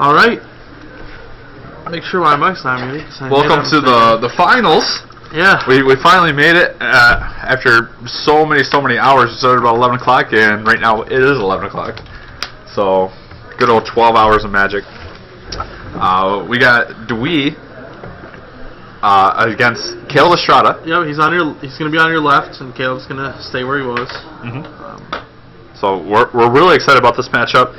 All right. Make sure my mic's not muted. Welcome to the finals. Yeah. We finally made it after so many hours. We started about 11 o'clock, and right now it is 11 o'clock. So, good old 12 hours of magic. We got Dewey against Caleb Estrada. Yeah, he's going to be on your left, and Caleb's going to stay where he was. So we're really excited about this matchup.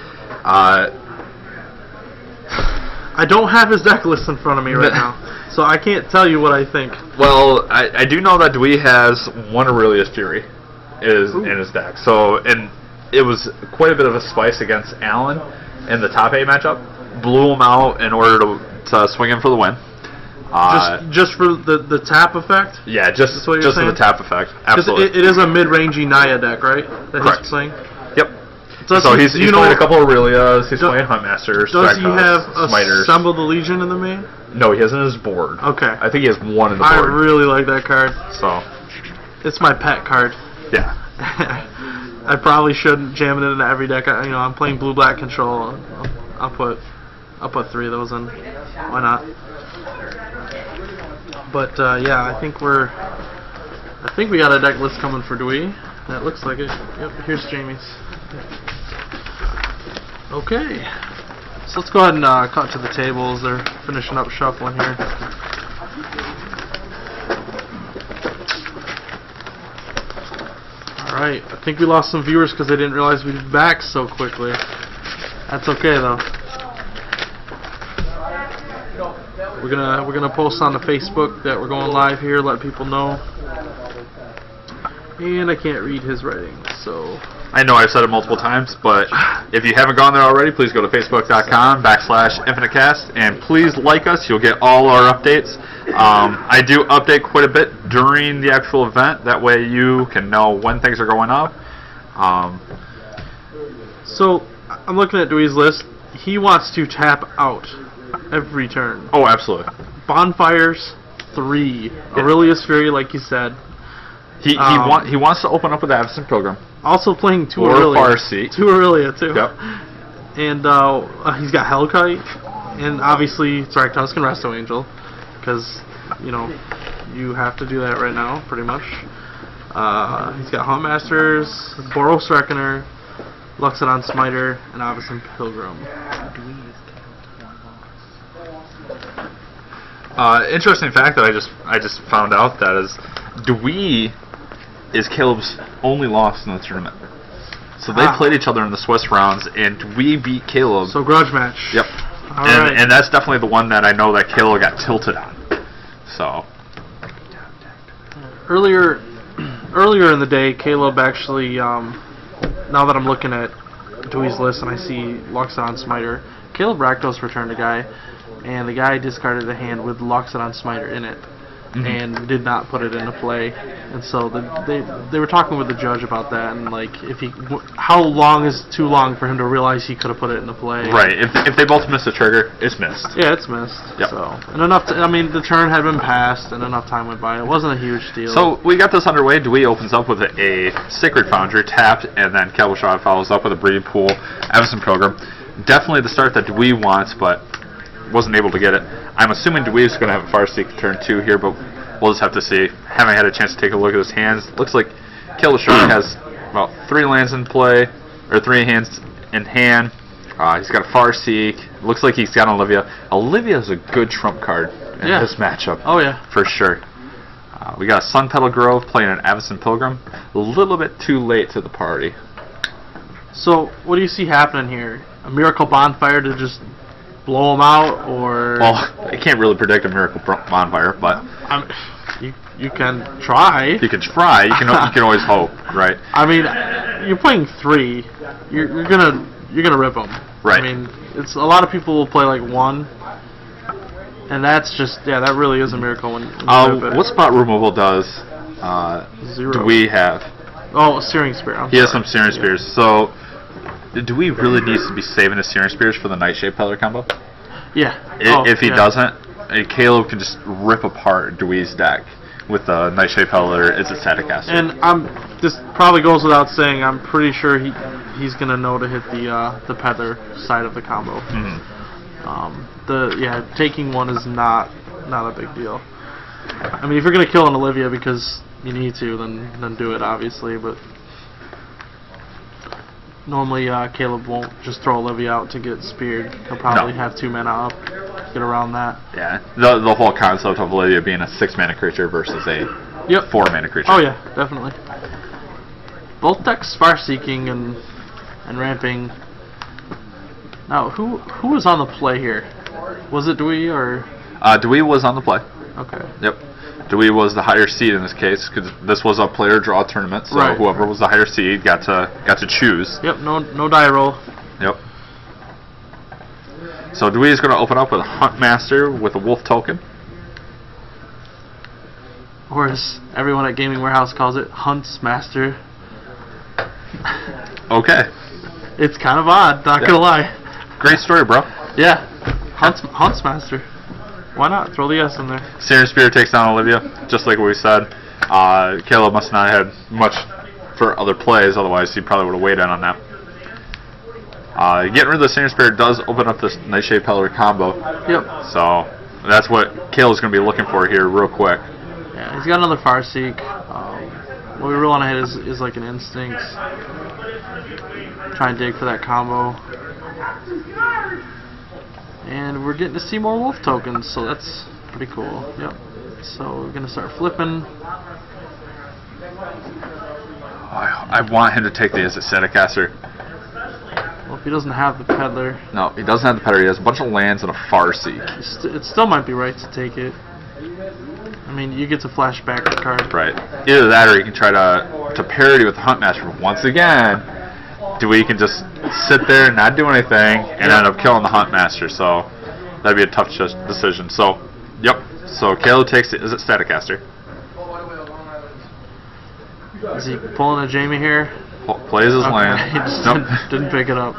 I don't have his deck list in front of me right now, so I can't tell you what I think. Well, I do know that Dewey has one Aurelius Fury in his deck. So, and it was quite a bit of a spice against Allen in the top 8 matchup. Blew him out in order to swing in for the win. Just for the tap effect? Yeah, just for the tap effect. Absolutely. It is a mid-rangey Naya deck, right? That Correct. He's playing? Yep. So he's playing a couple of Aurelias, he's playing Huntmasters, does he have Smiters. Assemble the Legion in the main? No, he has it in his board. Okay. I think he has one in the I board. really like that card. So, it's my pet card. yeah. I probably shouldn't jam it into every deck. I'm playing blue-black control. I'll put 3 of those in. Why not? But yeah, I think we got a deck list coming for Dewey. That looks like it. Yep, here's Jamie's. Okay, so let's go ahead and cut to the tables. They're finishing up shuffling here. Alright, I think we lost some viewers because they didn't realize we'd be back so quickly. That's okay though. We're gonna post on the Facebook that we're going live here, let people know. And I can't read his writing, so I know I've said it multiple times, but if you haven't gone there already, please go to facebook.com/Infinitecast and please like us. You'll get all our updates. I do update quite a bit during the actual event. That way you can know when things are going up. So I'm looking at Dewey's list. He wants to tap out every turn. Oh, absolutely. Bonfires 3. Aurelius Fury, like you said. He wants to open up with Avacyn Pilgrim. Also playing 2 or Aurelia. Farseek. 2 Aurelia too. Yep. And he's got Hellkite, and obviously Thragtusk and Resto Angel, because you have to do that right now, pretty much. He's got Huntmasters, Boros Reckoner, Luxodon Smiter, and Avacyn Pilgrim. Interesting fact that I just found out that is Dewey is Caleb's only loss in the tournament. So they played each other in the Swiss rounds, and Dewey beat Caleb. So grudge match. Yep. Alright. And that's definitely the one that I know that Caleb got tilted on. So earlier in the day, Caleb actually, now that I'm looking at Dewey's list and I see Luxodon Smiter, Caleb Rakdos returned a guy, and the guy discarded a hand with Luxodon Smiter in it, and did not put it into play. And so they were talking with the judge about that, and like how long is too long for him to realize he could have put it into play? Right. If they both miss a trigger, it's missed. Yeah, it's missed. Yep. So and enough. The turn had been passed, and enough time went by. It wasn't a huge deal. So we got this underway. Dewey opens up with a Sacred Foundry tapped, and then Caleb Estrada follows up with a Breeding Pool, Avacyn Pilgrim. Definitely the start that Dewey wants, but wasn't able to get it. I'm assuming Dewey's going to have a Farseek turn 2 here, but we'll just have to see. Haven't had a chance to take a look at his hands. Looks like Caleb Estrada has about 3 lands in play, or 3 hands in hand. He's got a Farseek. Looks like he's got Olivia. Olivia is a good trump card in this matchup. Oh yeah, for sure. We got a Sun Petal Grove playing an Avacyn Pilgrim. A little bit too late to the party. So what do you see happening here? A Miracle Bonfire to just blow him out, or? Well, I can't really predict a Miracle Bonfire, but you can try. You can try. You can always hope, right? I mean, you're playing 3. You're gonna rip them. Right. I mean, it's a lot of people will play like 1, and that's just that really is a miracle when you rip it. What spot removal does 0. do we have? Oh, Searing Spear. He has some Searing Spears. So do we really need to be saving his Searing Spears for the Nightshade Peddler combo? Yeah. If he doesn't, Caleb can just rip apart Dewey's deck with the Nightshade Peddler as a Staticaster. And this probably goes without saying, I'm pretty sure he's gonna know to hit the Peddler side of the combo. Taking one is not a big deal. I mean, if you're gonna kill an Olivia because you need to, then do it, obviously. But normally, Caleb won't just throw Olivia out to get speared. He'll probably have 2 mana up, get around that. Yeah, the whole concept of Olivia being a 6-mana creature versus a 4-mana creature. Oh yeah, definitely. Both decks Farseeking and ramping. Now, who was on the play here? Was it Dewey or? Dewey was on the play. Okay. Yep. Dewey was the higher seed in this case because this was a player draw tournament, so right. Whoever was the higher seed got to choose. Yep. No die roll. Yep. So Dewey is going to open up with a Huntmaster with a Wolf token. Or as everyone at Gaming Warehouse calls it, Huntsmaster. Okay. It's kind of odd, not gonna lie. Great story, bro. Yeah. Huntsmaster. Why not? Throw the S in there. Searing Spear takes down Olivia, just like we said. Caleb must not have had much for other plays, otherwise he probably would have weighed in on that. Getting rid of the Searing Spear does open up this Nightshade Peddler combo. Yep. So that's what Caleb's going to be looking for here real quick. Yeah, he's got another Farseek. What we really want to hit is like an Instinct. Try and dig for that combo. And we're getting to see more Wolf tokens, so that's pretty cool. Yep. So we're going to start flipping. I want him to take the Infinitecaster. Well, if he doesn't have the Peddler. No, he doesn't have the Peddler. He has a bunch of lands and a Farseek. It still might be right to take it. I mean, you get to flash back the card. Right. Either that or you can try to parody with the Huntmaster. But once again, Dewey can just sit there and not do anything and end up killing the Huntmaster. So that'd be a tough decision. So, yep. So Caleb takes it. Is it Staticaster? Is he pulling a Jamie here? Plays his He land. just didn't pick it up.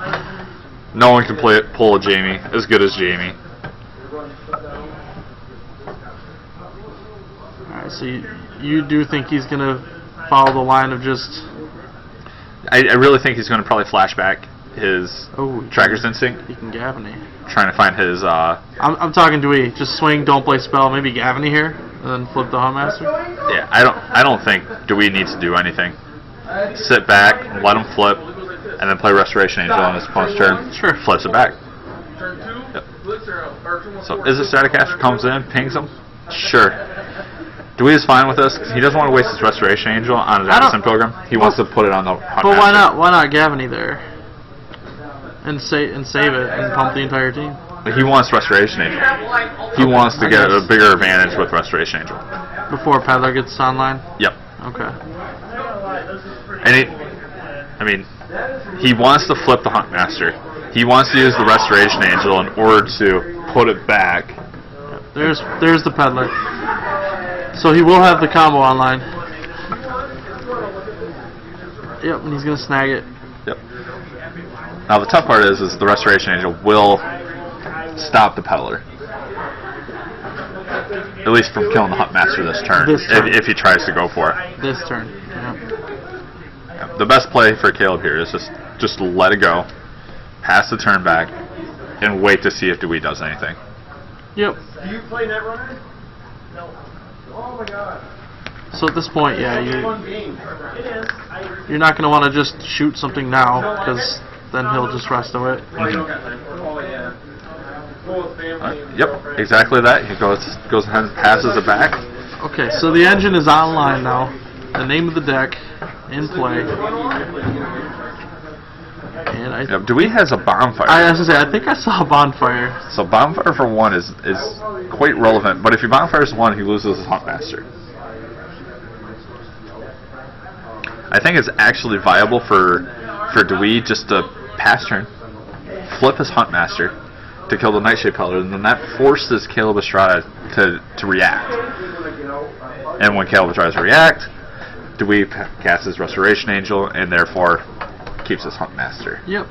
No one can pull a Jamie as good as Jamie. Alright, so you do think he's going to follow the line of just... I really think he's going to probably flash back his Tracker's Instinct. He can Gavany. Trying to find his... I'm talking Dewey. Just swing, don't play spell, maybe Gavany here, and then flip the Huntmaster. Yeah, I don't think Dewey needs to do anything. Sit back, let him flip, and then play Restoration Angel on his opponent's turn. Sure. Flips it back. Yep. So is the Staticaster comes in, pings him? Sure. Dewey is fine with this because he doesn't want to waste his Restoration Angel on his Addison Pilgrim. He wants to put it on the Huntmaster. But why not? Why not Gavany there? And save it and pump the entire team. But he wants Restoration Angel. He wants to get a bigger advantage with Restoration Angel. Before Peddler gets online? Yep. Okay. And he wants to flip the Huntmaster. He wants to use the Restoration Angel in order to put it back. There's the Peddler. So he will have the combo online. Yep, and he's gonna snag it. Yep. Now the tough part is the Restoration Angel will stop the Peddler. At least from killing the Huntmaster this turn. If he tries to go for it. This turn. Yep. The best play for Caleb here is just let it go, pass the turn back, and wait to see if Dewey does anything. Yep. Do you play Netrunner? No. Oh my god. So at this point, yeah, you're not going to want to just shoot something now, because then he'll just resto it. Yep, exactly that. He goes ahead and passes it back. Okay, so the engine is online now. The name of the deck in play. And Dewey has a Bonfire. I think I saw a Bonfire. So Bonfire for 1 is quite relevant, but if he Bonfires 1, he loses his Huntmaster. I think it's actually viable for Dewey just to pass turn, flip his Huntmaster to kill the Nightshade Peddler, and then that forces Caleb Estrada to react. And when Caleb tries to react, Dewey casts his Restoration Angel, and therefore keeps his Huntmaster. Yep.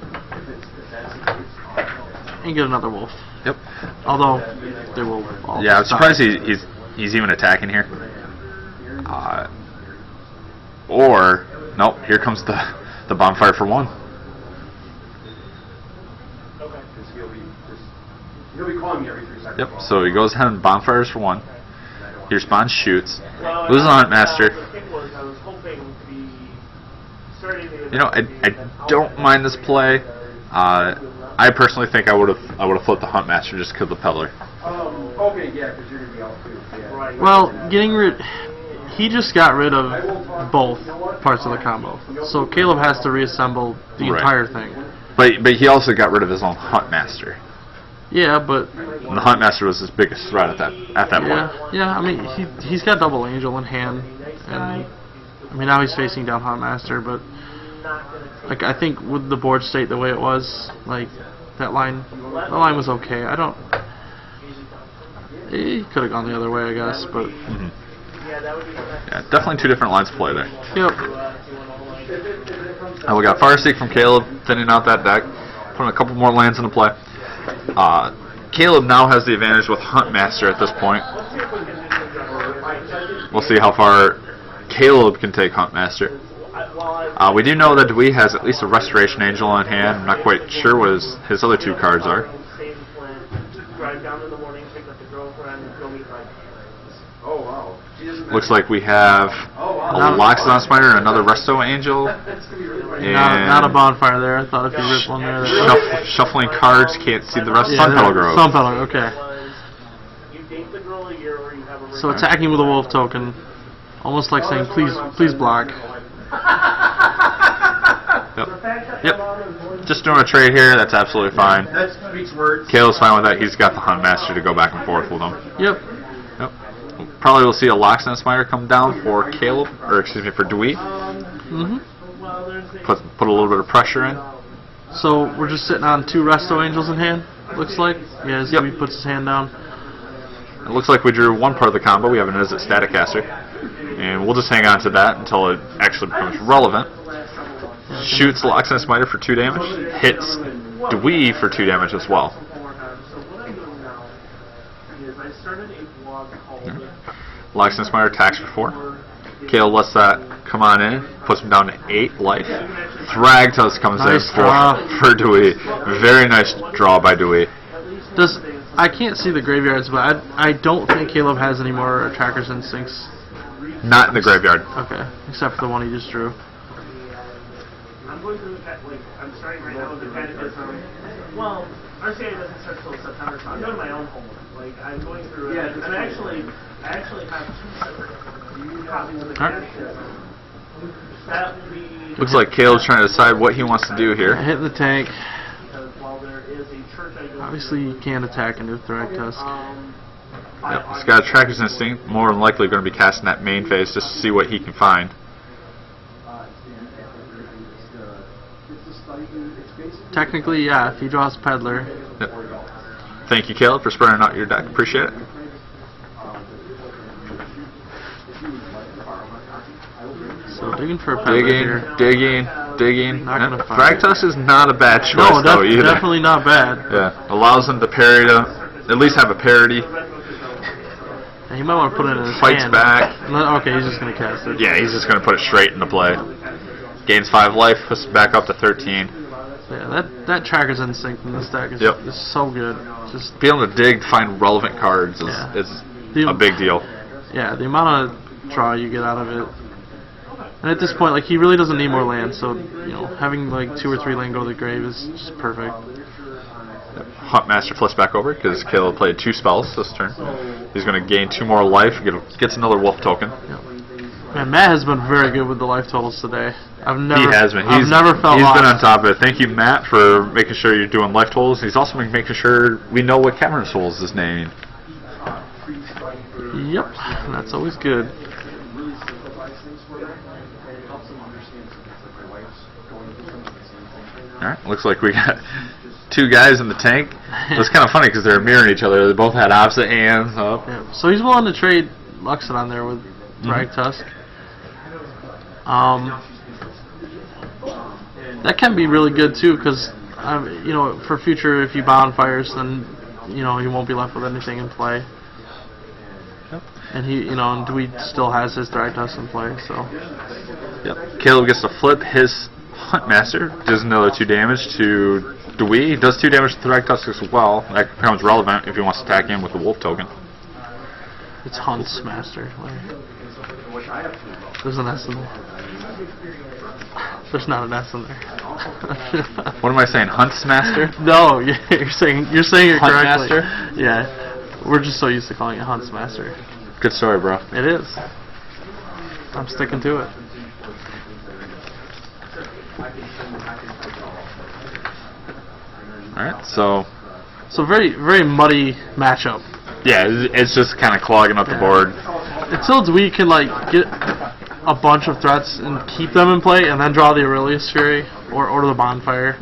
And get another wolf. Yep. Although they will all. Yeah, I'm surprised he's even attacking here. Or nope, here comes the Bonfire for 1. He'll be calling me every 3 seconds. Yep, so he goes ahead and bonfires for 1. He responds, shoots. Loses on Huntmaster. You know, I don't mind this play. I personally think I would have flipped the Huntmaster, just killed the Peddler. Okay, yeah, because you're gonna be out too. Yeah. Well, he just got rid of both parts of the combo. So Caleb has to reassemble the Right. entire thing. But he also got rid of his own Huntmaster. Yeah, but And the Huntmaster was his biggest threat at that point. yeah. I mean, he's got double angel in hand, and I mean now he's facing down Huntmaster, but like I think with the board state the way it was, like that line was okay. He could have gone the other way, I guess, but Yeah, definitely 2 different lines of play there. yep. And we got Fireseek from Caleb, thinning out that deck, putting a couple more lands into play. Caleb now has the advantage with Huntmaster at this point. We'll see how far Caleb can take Huntmaster. We do know that Dewey has at least a Restoration Angel on hand. I'm not quite sure what his other 2 cards are. Oh wow. Looks like we have a Loxodon Spider and another Resto Angel. And Not a bonfire there. I thought if you ripped one there. shuffling cards, can't see the rest. Yeah, Sun Petal Grove. Sun Petal, okay. So attacking with a wolf token, almost like saying please block. Yep. Just doing a trade here. That's absolutely fine. That speaks words. Caleb's fine with that. He's got the Huntmaster to go back and forth with him. Yep. Yep. Probably we'll see a Loxodon Spider come down for Caleb, or excuse me, for Dewey. Put a little bit of pressure in. So we're just sitting on 2 Resto Angels in hand, looks like. Yeah, as he puts his hand down. It looks like we drew one part of the combo. We have an Izzet Staticaster. And we'll just hang on to that until it actually becomes relevant. Shoots Loxodon Smiter for 2 damage. Hits Dewey for 2 damage as well. Loxodon Smiter attacks for 4. Caleb lets that come on in. Puts him down to 8 life. Thragtusk comes Nice in draw. for Dewey. Very nice draw by Dewey. I can't see the graveyards, but I don't think Caleb has any more Tracker's Instincts. Not in the graveyard. Okay, except for the one he just drew. I'm going through I'm starting right now with the catechism. Well, RCA doesn't start till September, so I'm doing my own homework. Like I'm going through it, and I actually have 2 separate copies of the catechism. That would be. Looks like Caleb's trying to decide what he wants to do here. Hit the tank. Because while there is a church I go Obviously, you can't attack into Thragtusk. Yep, he's got a Tracker's Instinct. More than likely going to be casting that main phase just to see what he can find. Technically, yeah, if he draws Peddler. Yep. Thank you, Caleb, for spreading out your deck. Appreciate it. So digging for a Peddler here. Digging. Not gonna find Thragtusk is not a bad choice, No, though, either. definitely not bad. Yeah, allows him to parry to at least have a parity. And he might want to put it in his Fights hand. back. No, okay, he's just going to cast it. Yeah, he's just going to put it straight into play. Gains 5 life, puts it back up to 13. Yeah, that Tracker's Instinct in this deck is so good. Just Being able to dig to find relevant cards is a big deal. Yeah, the amount of draw you get out of it. And at this point, like, he really doesn't need more land, so, you know, having like 2 or 3 land go to the grave is just perfect. Huntmaster flips back over because Caleb played 2 spells this turn. He's going to gain 2 more life, gets another wolf token. Man, Matt has been very good with the life totals today. He has been. I've never felt He's lost. been on top of it. Thank you, Matt, for making sure you're doing life totals. He's also been making sure we know what Cavern Souls is naming. Yep, that's always good. Alright, looks like we got 2 guys in the tank. It's kind of funny because they're mirroring each other. They both had opposite hands up. Yeah. So he's willing to trade Loxodon there with Thragtusk. That can be really good too, because you know, for future, if you bonfires, then you know he won't be left with anything in play. And he, you know, and Dewey still has his Thragtusk in play, so. Yep. Caleb gets to flip his Huntmaster, does another 2 damage to Dewey does 2 damage to Thragtusk as well. That becomes relevant if he wants to attack in with the Wolf token. It's Hunt's Master. There's an S in there. There's not an S in there. What am I saying? Hunt's Master? No, you're saying it Hunt correctly. Master? Yeah, we're just so used to calling it Hunt's Master. Good story, bro. It is. I'm sticking to it. Alright, so very, very muddy matchup. yeah, it's just kind of clogging up the board. Until we can like get a bunch of threats and keep them in play, and then draw the Aurelius Fury or the Bonfire.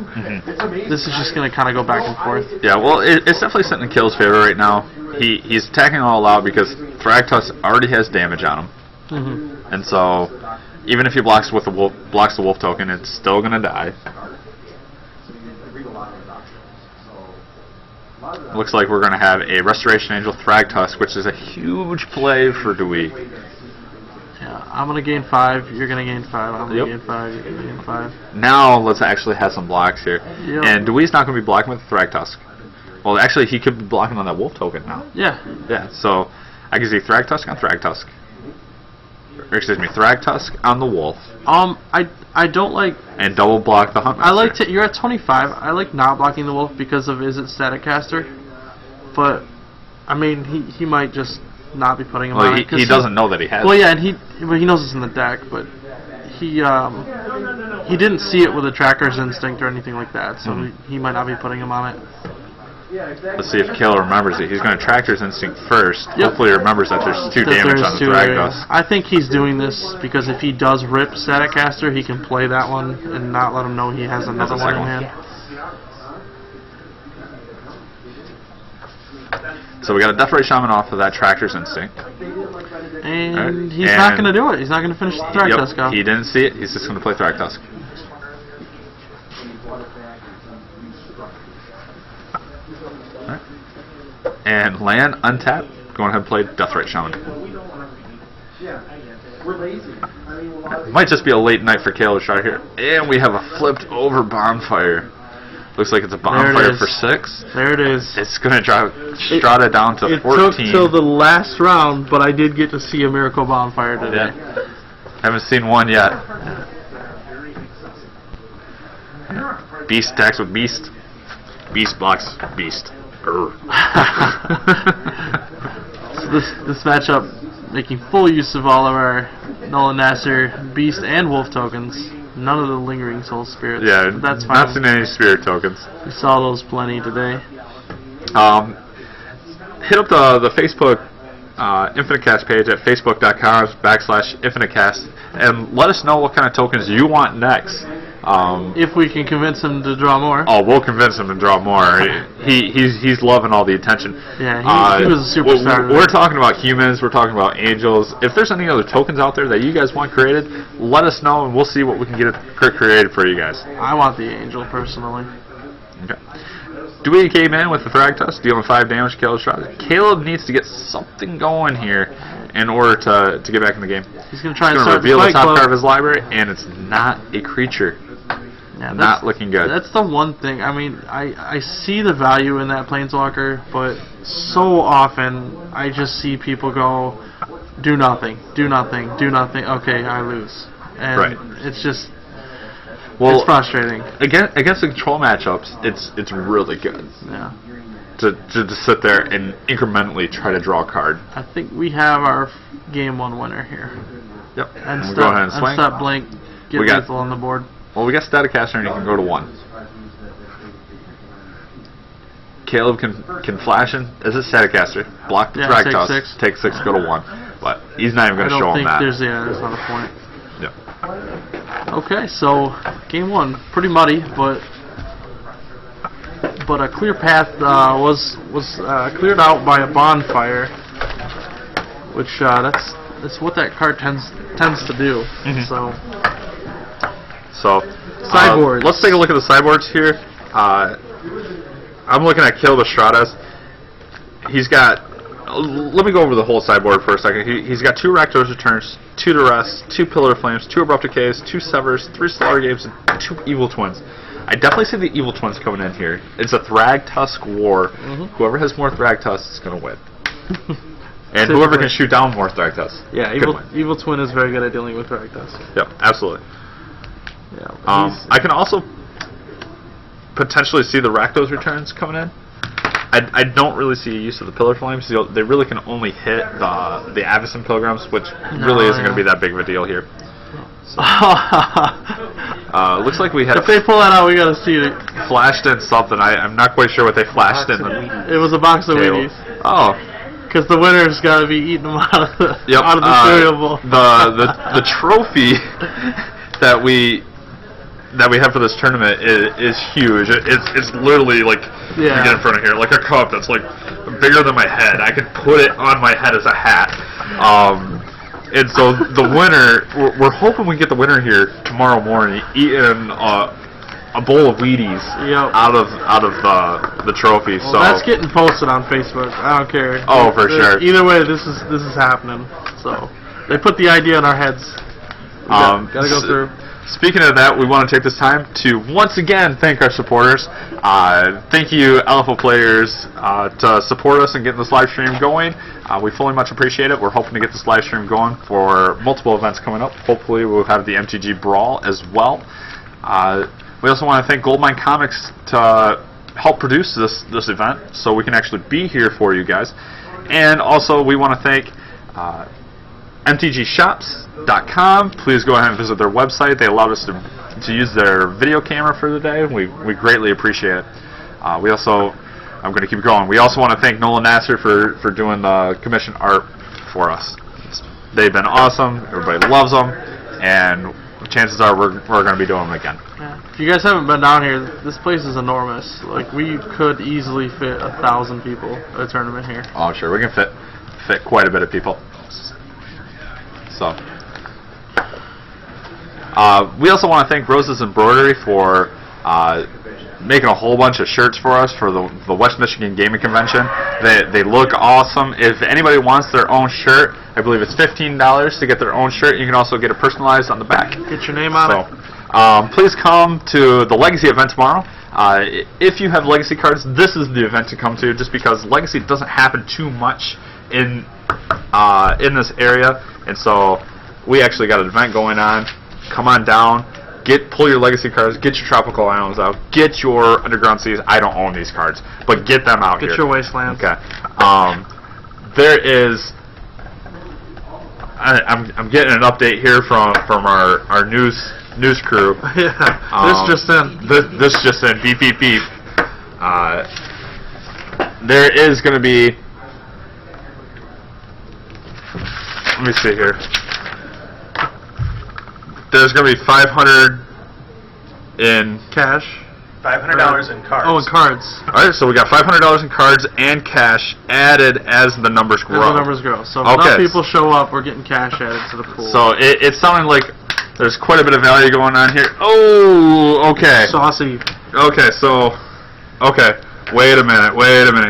This is just going to kind of go back and forth. Yeah, well, it's definitely sitting in Kill's favor right now. He's attacking all out because Thragtusk already has damage on him, and so even if he blocks the Wolf token, it's still going to die. Looks like we're going to have a Restoration Angel Thragtusk, which is a huge play for Dewey. Yeah, I'm going to gain 5, you're going to gain 5, I'm going to Yep. gain 5, you're going to gain 5. Now let's actually have some blocks here. Yep. And Dewey's not going to be blocking with the Thragtusk. Well, actually, he could be blocking on that Wolf token now. Yeah. Yeah, so I can see Thragtusk on Thragtusk. Or, excuse me, Thragtusk on the Wolf. I don't like... And double block the Hunt Master. I like to... You're at 25. I like not blocking the Wolf because of Is It Static Caster. But, I mean, he might just not be putting him Well, on it. he doesn't know that he has Well, it. yeah, and he knows it's in the deck, but he didn't see it with a Tracker's Instinct or anything like that, so he might not be putting him on it. Let's see if Killer remembers it. He's going to Tractor's Instinct first. Yep. Hopefully he remembers that there's 2 That damage there's on the 2 areas. Thragtusk. I think he's doing this because if he does rip Static Caster, he can play that one and not let him know he has another one in hand. So we got a Death Ray Shaman off of that Tractor's Instinct. And Alright, he's not going to do it. He's not going to finish the Thragtusk off. He didn't see it. He's just going to play Thragtusk. Alright. And land untap. Going ahead and play Death Ray Shaman. It might just be a late night for Kale to try here. And we have a flipped over Bonfire. Looks like it's a Bonfire for 6. There it is. It's going to drive Strata down to 14. It took till the last round, but I did get to see a Miracle Bonfire today. Yeah. Haven't seen one yet. Beast attacks with Beast. Beast blocks Beast. So this matchup, making full use of all of our Nolan Nasser, Beast, and Wolf tokens. None of the Lingering Soul Spirits. Yeah, but that's fine. not seen any Spirit tokens. We saw those plenty today. Hit up the Facebook Infinitecast page at facebook.com/Infinitecast and let us know what kind of tokens you want next. If we can convince him to draw more. Oh, we'll convince him to draw more. He's loving all the attention. Yeah, he was a superstar. We're talking about humans. We're talking about angels. If there's any other tokens out there that you guys want created, let us know, and we'll see what we can get created for you guys. I want the angel personally. Okay. Dewey came in with the Thragtusk, dealing 5 damage to Caleb's shot. Caleb needs to get something going here in order to get back in the game. He's going to try He's and going to start reveal the Fight top Club. card of his library, and it's not a creature. Yeah, Not looking good. That's the one thing. I mean, I see the value in that Planeswalker, but so often I just see people go, do nothing, do nothing, do nothing. Okay, I lose. And Right. it's just, Well, it's frustrating. against the control matchups, it's really good Yeah. to just sit there and incrementally try to draw a card. I think we have our game 1 winner here. Yep. And we'll go ahead and swing. stop Blink, get We got- lethal on the board. Well, we got Staticaster, and you can go to 1. Caleb can flash in as a Staticaster, block the Yeah, Thragtusk, take 6. take 6, go to 1. But he's not even I going to don't show him think that. there's not a point. Yep. Okay, so game 1, pretty muddy, but a clear path was cleared out by a Bonfire, which that's what that card tends to do. Mhm. So So, Sideboards. let's take a look at the sideboards here. I'm looking at Kill the Stratas. He's got. Let me go over the whole sideboard for a second. He's got 2 Rakdos Returns, 2 Duress, 2 Pillar of Flames, 2 Abrupt Decays, 2 Severs, 3 Slaughter Games, and 2 Evil Twins. I definitely see the Evil Twins coming in here. It's a Thragtusk war. Whoever has more Thragtusks is going to win. And whoever can shoot down more Thragtusks. Yeah, Evil Twin is very good at dealing with Thragtusk. Yep, absolutely. Yeah. I can also potentially see the Rakdos returns coming in. I don't really see use of the Pillar Flames. They really can only hit the Avacyn Pilgrims, which really isn't going to be that big of a deal here. So, looks like we had if they pull that out, we gotta see it. Flashed in something. I'm not quite sure what they flashed in. It was a box of table. Wheaties. Oh. Because the winner's gotta be eating them out of the cereal bowl. The trophy that we have for this tournament is huge. It's literally like let me get in front of here, like a cup that's like bigger than my head. I could put it on my head as a hat. And so the winner, we're hoping we get the winner here tomorrow morning, eating a bowl of Wheaties out of the trophy. Well, so that's getting posted on Facebook. I don't care. Oh, for sure. Either way, this is happening. So they put the idea in our heads. Gotta go through. Speaking of that, we want to take this time to once again thank our supporters. Thank you, LFO players, to support us and getting this live stream going. We fully much appreciate it. We're hoping to get this live stream going for multiple events coming up. Hopefully, we'll have the MTG Brawl as well. We also want to thank Goldmine Comics to help produce this event, so we can actually be here for you guys. And also, we want to thank MTGshops.com. Please go ahead and visit their website. They allowed us to use their video camera for the day. We greatly appreciate it. We also, I'm going to keep going. We also want to thank Nolan Nasser for doing the commission art for us. They've been awesome. Everybody loves them, and chances are we're going to be doing them again. If you guys haven't been down here, this place is enormous. Like, we could easily fit 1,000 people at a tournament here. Oh, sure. We can fit quite a bit of people. So, we also want to thank Rose's Embroidery for making a whole bunch of shirts for us for the West Michigan Gaming Convention. They look awesome. If anybody wants their own shirt, I believe it's $15 to get their own shirt. You can also get it personalized on the back. Get your name on it. Please come to the Legacy event tomorrow. If you have Legacy cards, this is the event to come to, just because Legacy doesn't happen too much in this area, and so we actually got an event going on. Come on down, pull your Legacy cards, get your Tropical Islands out, get your Underground Seas. I don't own these cards, but get them out here. Get your Wastelands. Okay. There is. I'm getting an update here from our news crew. Yeah. This just in. This just in. Beep beep beep. There is going to be. Let me see here. There's going to be 500 in cash. $500 in cards. Oh, in cards. All right, so we got $500 in cards and cash added as the numbers grow. As the numbers grow. So if enough people show up, we're getting cash added to the pool. So it's sounding like there's quite a bit of value going on here. Oh, okay. Saucy. Okay, wait a minute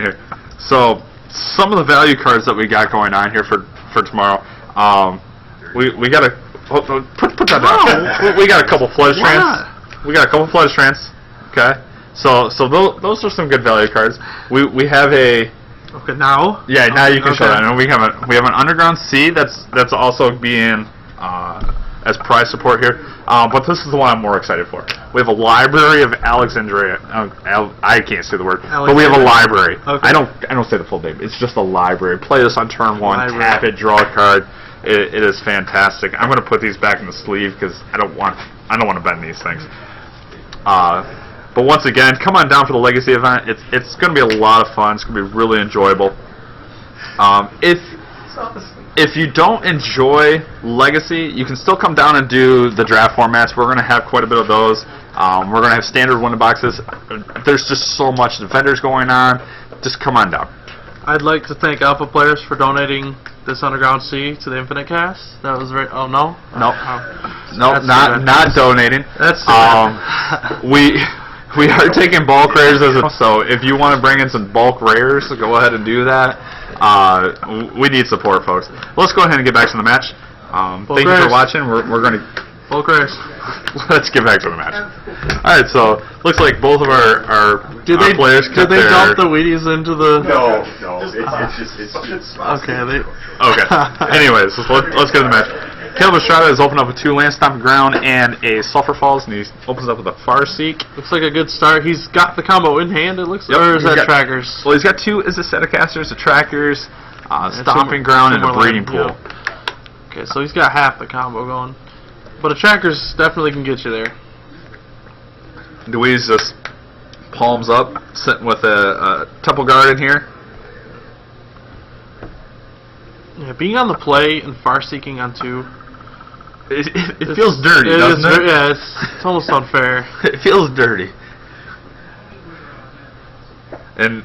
here. So some of the value cards that we got going on here for tomorrow, we got a put that down. We got a couple Flood Strands. We got a couple Flood Strands. Okay, so those are some good value cards. We have a. Okay, now. Yeah, now you can show that. And we have an Underground Sea that's also being as prize support here. But this is the one I'm more excited for. We have a library of Alexandria. I can't say the word, but we have a library. Okay. I don't say the full name. It's just a library. Play this on turn one. Tap it, draw a card. It is fantastic. I'm going to put these back in the sleeve because I don't want to bend these things. But once again, come on down for the Legacy event. It's going to be a lot of fun. It's going to be really enjoyable. If you don't enjoy Legacy, you can still come down and do the draft formats. We're going to have quite a bit of those. We're going to have standard window boxes. There's just so much vendors going on. Just come on down. I'd like to thank Alpha Players for donating this Underground Sea to the Infinitecast. That was very. Oh no. No. No, not donating. That's. We are taking bulk rares so if you want to bring in some bulk rares, go ahead and do that. We need support, folks. Let's go ahead and get back to the match. Thank you for watching. We're Full Christ. Let's get back to the match. Alright, so looks like both of our players Did they dump the Wheaties into the... No, it's just Okay, they... Okay. Anyways, let's get to the match. Caleb Estrada has opened up with 2 Land Stomp Ground and a Sulfur Falls, and he opens up with a Farseek. Looks like a good start. He's got the combo in hand, it looks like. Or is that Trackers? Well, he's got 2 Infinitecasters, a Trackers, Stomping Ground, and a Breeding Pool. Yeah. Okay, so he's got half the combo going. But a Trackers definitely can get you there. Dewey's just palms up, sitting with a Temple Guard in here. Yeah, being on the play and Farseeking on 2. It feels dirty, doesn't it? Yeah, it's almost unfair. It feels dirty. And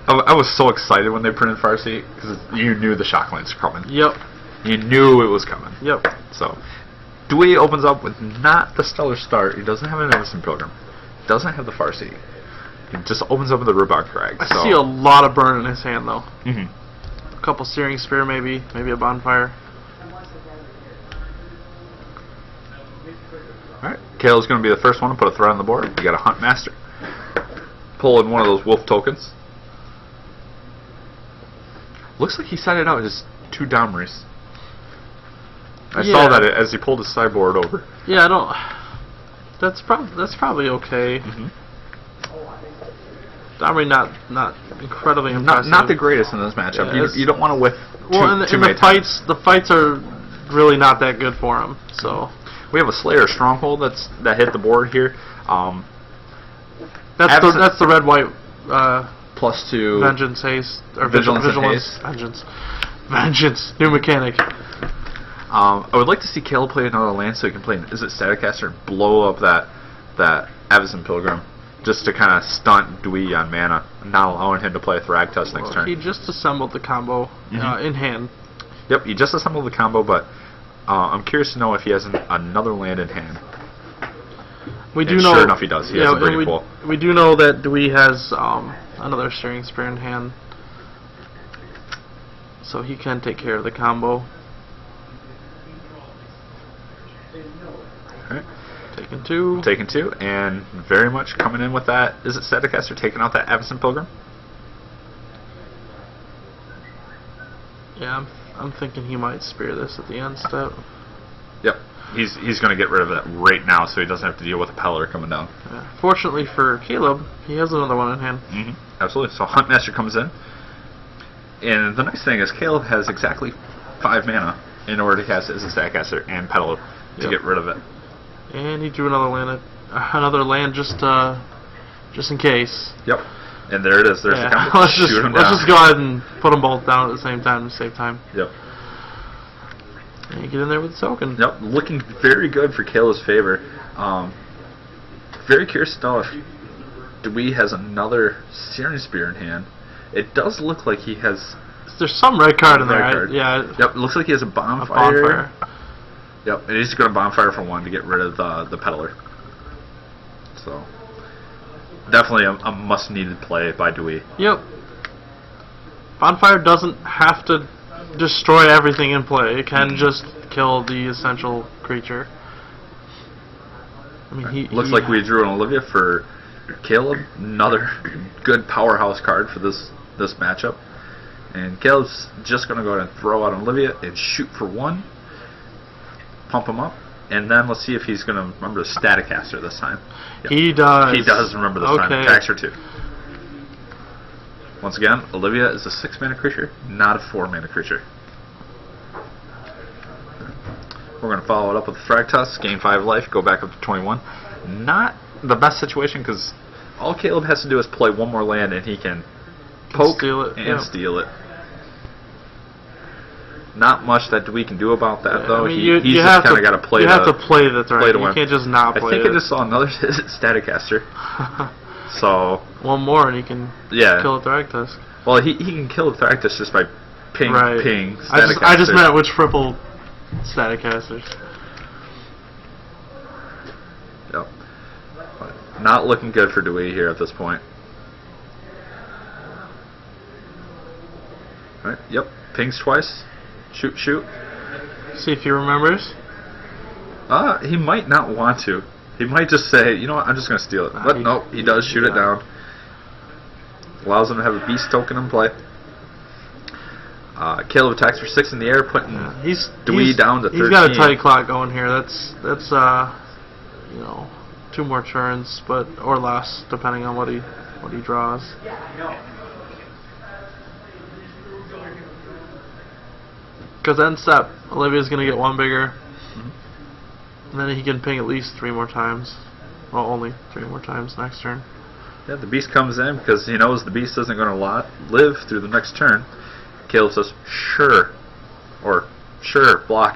I was so excited when they printed Farseek because you knew the shock lands were coming. Yep. You knew it was coming. Yep. So, Dewey opens up with not the stellar start. He doesn't have an Everson Pilgrim. Doesn't have the Farseek. He just opens up with a Rubok Crag. I see a lot of burn in his hand though. Mm-hmm. A couple Searing Spear maybe a Bonfire. Alright, Kale's going to be the first one to put a threat on the board. You got a Hunt Master. Pull in one of those wolf tokens. Looks like he sided out his 2 Domries. I saw that as he pulled his sideboard over. Yeah, I don't... That's probably okay. Mm-hmm. Domry not incredibly impressive. Not the greatest in this matchup. Yeah, you don't want to whiff too many times. The fights are really not that good for him, so... We have a Slayer Stronghold that hit the board here. That's the red-white +2 Vengeance Haste or Vigilance Vigilance Vengeance new mechanic. I would like to see Caleb play another land so he can play an Staticaster and blow up that Avison Pilgrim just to kind of stunt Dewey on mana, not allowing him to play a Thragtusk next turn. He just assembled the combo in hand. Yep, he just assembled the combo, but I'm curious to know if he has another land in hand. We do know. Sure enough, he does. He has a Breeding Pool. We do know that Dewey has another Searing Spear in hand, so he can take care of the combo. Alright. Taking 2. Taking 2, and very much coming in with that. Is it Staticaster taking out that Avison Pilgrim? Yeah, I'm thinking he might spear this at the end step. Yep. He's going to get rid of that right now so he doesn't have to deal with a Peller coming down. Yeah. Fortunately for Caleb, he has another one in hand. Mm-hmm. Absolutely. So Huntmaster comes in. And the nice thing is Caleb has exactly 5 mana in order to cast it as a Staticaster and Peddler to get rid of it. And he drew another land just in case. Yep. And there it is. There's the combo. let's just go ahead and put them both down at the same time to save time. Yep. And you get in there with the token. Yep. Looking very good for Caleb's favor. Very curious to know if Dewey has another Searing Spear in hand. It does look like he has... There's some red card in there. Yeah. Yep. It looks like he has a Bonfire. Yep. And he's going to Bonfire for 1 to get rid of the Peddler. So... Definitely a must-needed play by Dewey. Yep. Bonfire doesn't have to destroy everything in play. It can just kill the essential creature. I mean, looks like we drew an Olivia for Caleb. Another good powerhouse card for this matchup. And Caleb's just going to go ahead and throw out an Olivia and shoot for 1. Pump him up. And then let's see if he's going to remember the Staticaster this time. Yep. He does. He does remember this time. Attacks her 2. Once again, Olivia is a 6-mana creature, not a 4-mana creature. We're going to follow it up with Thragtusk, gain 5 life, go back up to 21. Not the best situation because all Caleb has to do is play 1 more land and he can poke and steal it. Not much that we can do about that, though. I mean, he's just kind of got to play. You have to play the threat. You win. can't just not play I think I just saw another Staticaster. So 1 more and he can kill a Thragtusk. Well, he can kill a Thragtusk just by ping. I just meant which triple Staticasters. Yep. But not looking good for Dewey here at this point. All right. Yep. Pings twice. Shoot. See if he remembers. He might not want to. He might just say, you know what, I'm just going to steal it. But nope, he does shoot it down. Allows him to have a beast token in play. Caleb attacks for 6 in the air, putting Dewey down to 13. He's got a tight clock going here. That's 2 more turns, or less, depending on what he draws. Because end step, Olivia's going to get 1 bigger. And then he can ping at least 3 more times. Well, only 3 more times next turn. Yeah, the beast comes in because he knows the beast isn't going to live through the next turn. Caleb says, sure. Or, sure, block.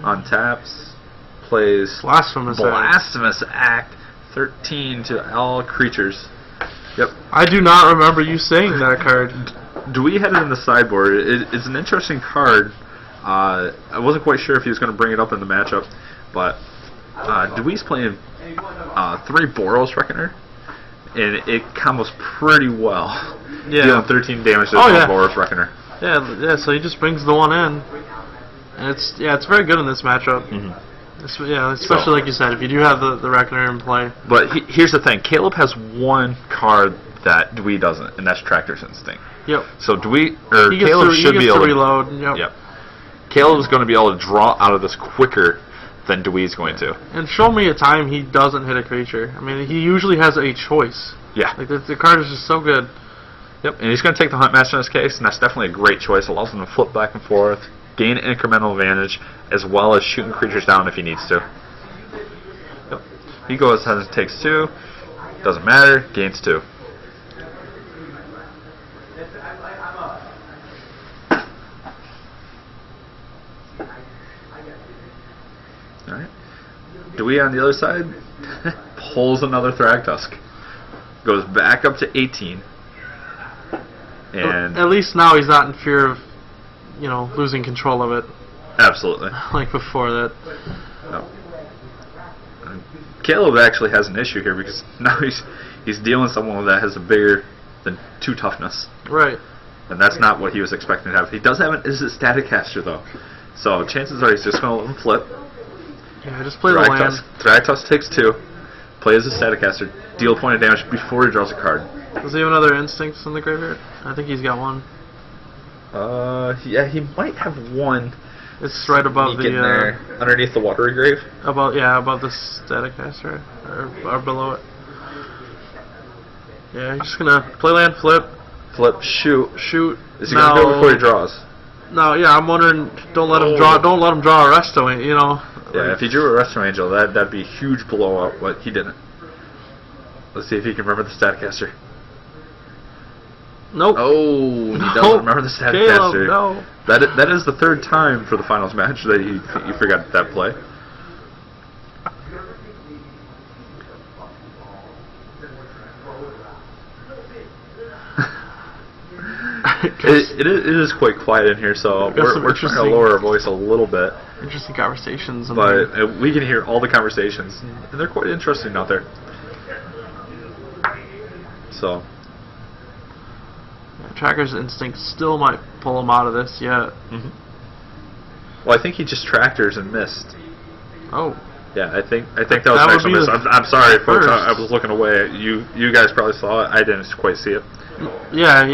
Untaps. Plays Blasphemous Act 13 to all creatures. Yep. I do not remember you saying that card. Dewey had it in the sideboard. It's an interesting card. I wasn't quite sure if he was going to bring it up in the matchup, but Dewey's playing 3 Boros Reckoner, and it combos pretty well. Yeah. Dealing 13 damage to the Boros Reckoner. Yeah, so he just brings the 1 in. And it's very good in this matchup. Especially like you said, if you do have the Reckoner in play. But here's the thing. Caleb has 1 card that Dewey doesn't, and that's Tractor's Instinct. Yep. So Caleb should be able to reload. Yep. Caleb is going to be able to draw out of this quicker than Dewey's going to. And show me a time he doesn't hit a creature. I mean, he usually has a choice. Yeah. Like the card is just so good. Yep, and he's going to take the Huntmaster in this case, and that's definitely a great choice. Allows him to flip back and forth, gain incremental advantage, as well as shooting creatures down if he needs to. Yep. He goes ahead and takes 2. Doesn't matter, gains 2. Alright. Dewey on the other side pulls another Thragtusk. Goes back up to 18. And at least now he's not in fear of, losing control of it. Absolutely. Like before that. No. Caleb actually has an issue here because now he's dealing with someone that has a bigger than 2 toughness. Right. And that's not what he was expecting to have. He does have an Staticaster though. So chances are he's just going to let him flip. Yeah, just play the land. Thragtusk takes 2. Plays a Staticaster. Deal a point of damage before he draws a card. Does he have another Instincts in the graveyard? I think he's got 1. Yeah, he might have 1. It's right above the there, underneath the Watery Grave. Above the Staticaster, or below it. Yeah, he's just gonna play land, flip, shoot. Is he gonna go before he draws? No, yeah, I'm wondering. Don't let him draw. Don't let him draw a Resto. Yeah, if he drew a Resto Angel, that'd be a huge blowout, but he didn't. Let's see if he can remember the Staticaster. Nope. Oh, he doesn't remember the Staticaster. No. That is the 3rd time for the finals match that you forgot that play. It is quite quiet in here, so we're trying to lower our voice a little bit. Interesting conversations. But we can hear all the conversations, and they're quite interesting out there. So. Tracker's Instinct still might pull him out of this yet. Well, I think he just Tractors and missed. Oh. Yeah, I think that was an actual miss. I'm sorry, folks. I was looking away. You guys probably saw it. I didn't quite see it. Yeah,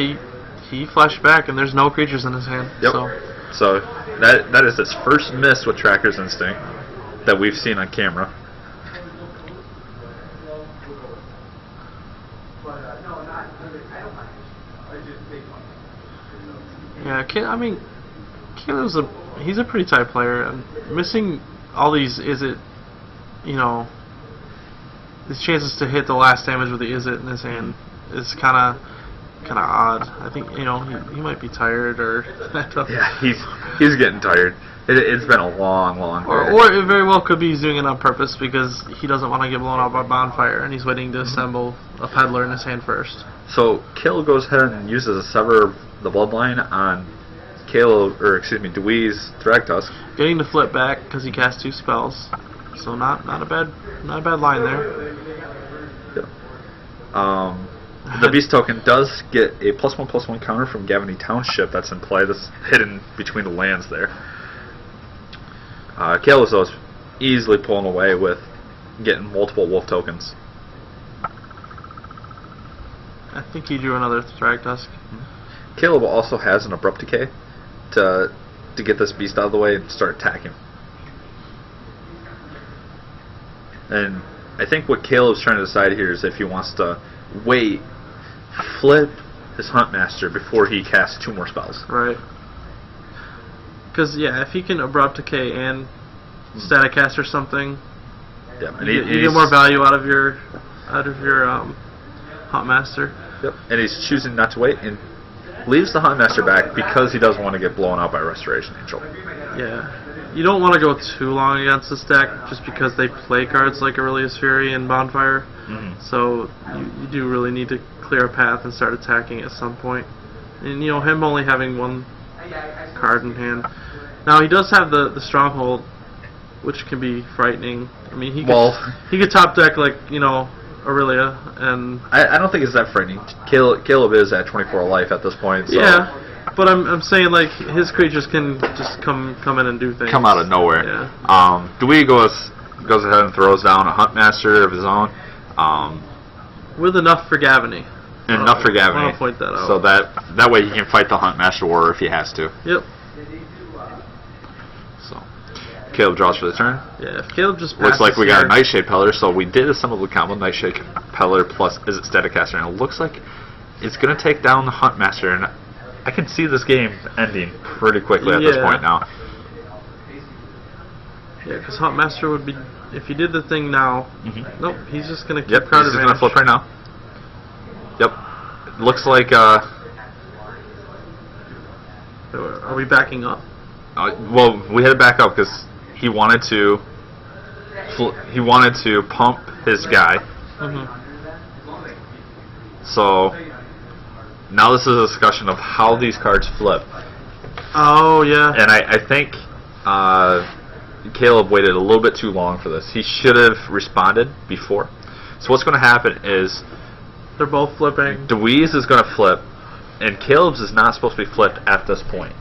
he flashed back, and there's no creatures in his hand. Yep. So that is his first miss with Tracker's Instinct that we've seen on camera. Yeah, Caleb's he's a pretty tight player, and missing all these his chances to hit the last damage with the Is It in his hand is kind of odd. I think he might be tired, or Yeah, he's getting tired. It's been a long period. Or it very well could be he's doing it on purpose because he doesn't want to get blown up by bonfire, and he's waiting to assemble a peddler in his hand first. So Caleb goes ahead and uses a Sever the Bloodline on Dewey's Thragtusk. Getting to flip back because he cast 2 spells, so not a bad line there. Yep. The Beast token does get a +1/+1 counter from Gavany Township that's in play. That's hidden between the lands there. Caleb's though is easily pulling away with getting multiple wolf tokens. I think he drew another Thragtusk. Caleb also has an Abrupt Decay to get this beast out of the way and start attacking. And I think what Caleb's trying to decide here is if he wants to wait, flip his Huntmaster before he casts 2 more spells. Right. Because, yeah, if he can Abrupt Decay and Static Cast or something, Yep. And you get more value out of your Huntmaster. Yep. And he's choosing not to wait and leaves the Huntmaster back because he doesn't want to get blown out by Restoration Angel. Yeah. You don't want to go too long against this deck just because they play cards like Aurelius Fury and Bonfire. So you do really need to clear a path and start attacking at some point. And you know, him only having 1 card in hand. Now he does have the Stronghold, which can be frightening. I mean, he could top deck like, you know, Aurelia, and I don't think it's that frightening. Caleb is at 24 life at this point. So yeah, but I'm saying like his creatures can just come in and do things. come out of nowhere. Yeah. Dewey goes ahead and throws down a Huntmaster of his own. With enough for Gavany. Enough for Gavany. I'll point that out. So that way he can fight the Huntmaster Warrior if he has to. Yep. So Caleb draws for the turn. Yeah, if Caleb just Looks like passes we got a here- Nightshade Peddler, so we did assemble the combo Nightshade Peddler plus Is It Static Caster, and it looks like it's going to take down the Huntmaster, and I can see this game ending pretty quickly at this Yeah. point now. Yeah, because Huntmaster would be, if he did the thing now, nope, he's just going to keep Yep, card he's just going to advantage. flip right now. Yep. Looks like, Are we backing up? well, we had to back up because he wanted to pump his guy. So now this is a discussion of how these cards flip. Oh, yeah. And I think Caleb waited a little bit too long for this. He should have responded before. So what's going to happen is They're both flipping. Deweese is going to flip, and Caleb's is not supposed to be flipped at this point.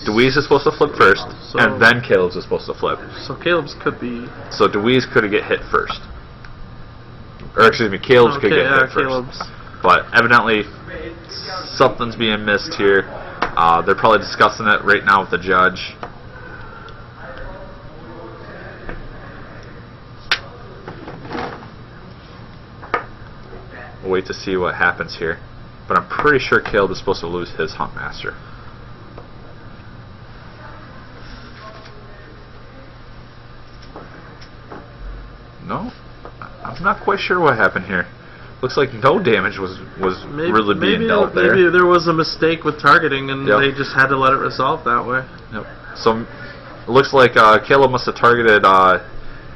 Deweese is supposed to flip first, So- and then Caleb's is supposed to flip. So Caleb's could be... So Deweese could get hit first. Or excuse me, Caleb's could get hit first. Caleb's. But evidently, something's being missed here. They're probably discussing it right now with the judge. We'll wait to see what happens here. But I'm pretty sure Caleb is supposed to lose his Huntmaster. No? I'm not quite sure what happened here. Looks like no damage was really being dealt there. Maybe there was a mistake with targeting and Yep. they just had to let it resolve that way. Yep. So it looks like Caleb must have targeted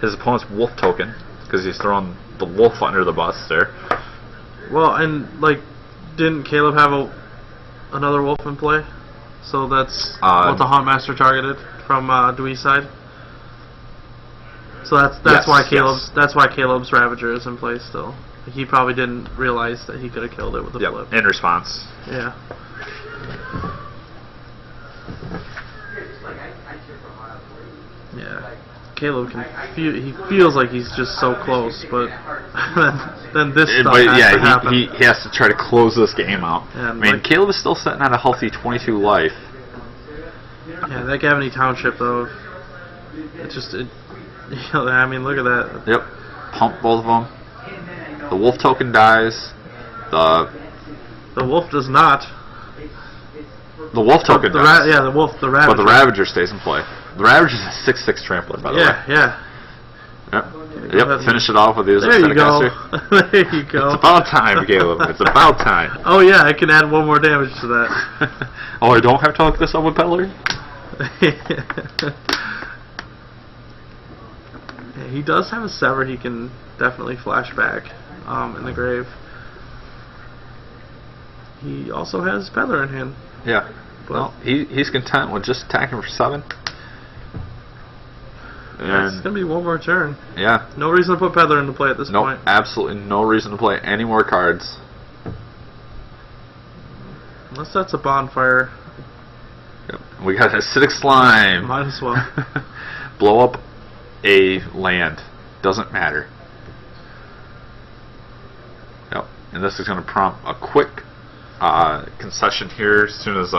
his opponent's wolf token because he's throwing the wolf under the bus there. Well, and like, didn't Caleb have another wolf in play? So that's what the Huntmaster targeted from Dewee's side. So that's Yes, why yes. that's why Caleb's Ravager is in play still. He probably didn't realize that he could have killed it with a Yep. flip. In response. Yeah. Yeah. Caleb can he feels like he's just so close, but then this stuff But has yeah, to happen. he has to try to close this game out. Yeah, I mean, like- Caleb is still sitting at a healthy 22 life. Yeah, that Gavany Township though, I mean, look at that. Yep. Pump both of them. The wolf token dies. The wolf does not. wolf token The dies. the wolf, the Ravager. But the Ravager stays in play. The Ravager's a 6/6 trampler, by the way. Yeah. Yep. Finish it off with the There you go. There you go. It's about time, Caleb. It's about time. Oh yeah, I can add 1 more damage to that. Oh, I don't have to hook this up with Peddler? Yeah, he does have a Sever he can definitely flash back in the grave. He also has Peddler in hand. Yeah. But Well, he's content with just attacking for 7. it's And going to be 1 more turn. yeah. No reason to put Peddler into play at this Nope, point. absolutely no reason to play any more cards. Unless that's a Bonfire. Yep. We got acidic slime. Might as well. Blow up a land. Doesn't matter. Yep. And this is going to prompt a quick concession here. As soon as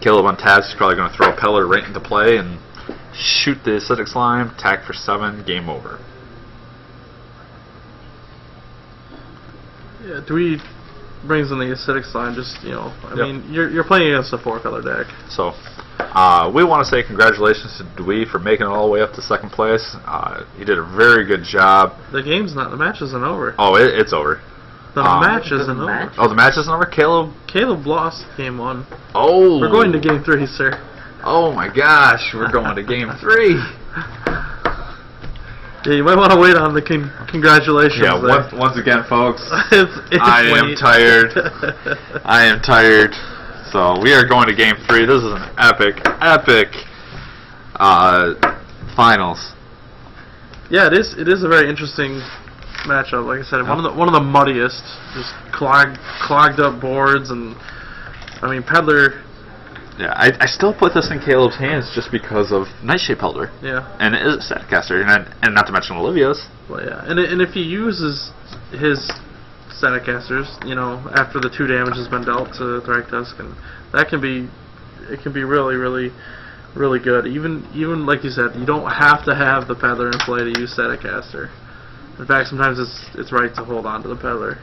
Caleb untaps, he's probably going to throw a Peller right into play and shoot the acidic slime. Attack for 7. Game over. Yeah, Dewey brings in the acidic slime. Just I Yep. mean, you're playing against a 4-color deck. So, we want to say congratulations to Dewey for making it all the way up to 2nd place. He did a very good job. The match isn't over. Oh, it's over. The match isn't over. match? Oh, the match isn't over? Caleb lost game 1. Oh. We're going to game 3, sir. Oh my gosh, we're going to game 3. Yeah, you might want to wait on the congratulations. Yeah, there. once again, folks, it's I am late. tired. I am tired. So we are going to game 3. This is an epic finals. Yeah, it is. It is a very interesting matchup. Like I said, one of the muddiest, just clogged up boards, and I mean Peddler. Yeah, I still put this in Caleb's hands just because of Nightshade Pelter. Yeah. And it is a Statcaster, and not to mention Olivia's. Well, yeah, and if he uses his Statcasters, after the 2 damage has been dealt to Thragtusk, and it can be really, really, really good. Even like you said, you don't have to have the Peddler in play to use Statcaster. In fact, sometimes it's right to hold on to the Peddler.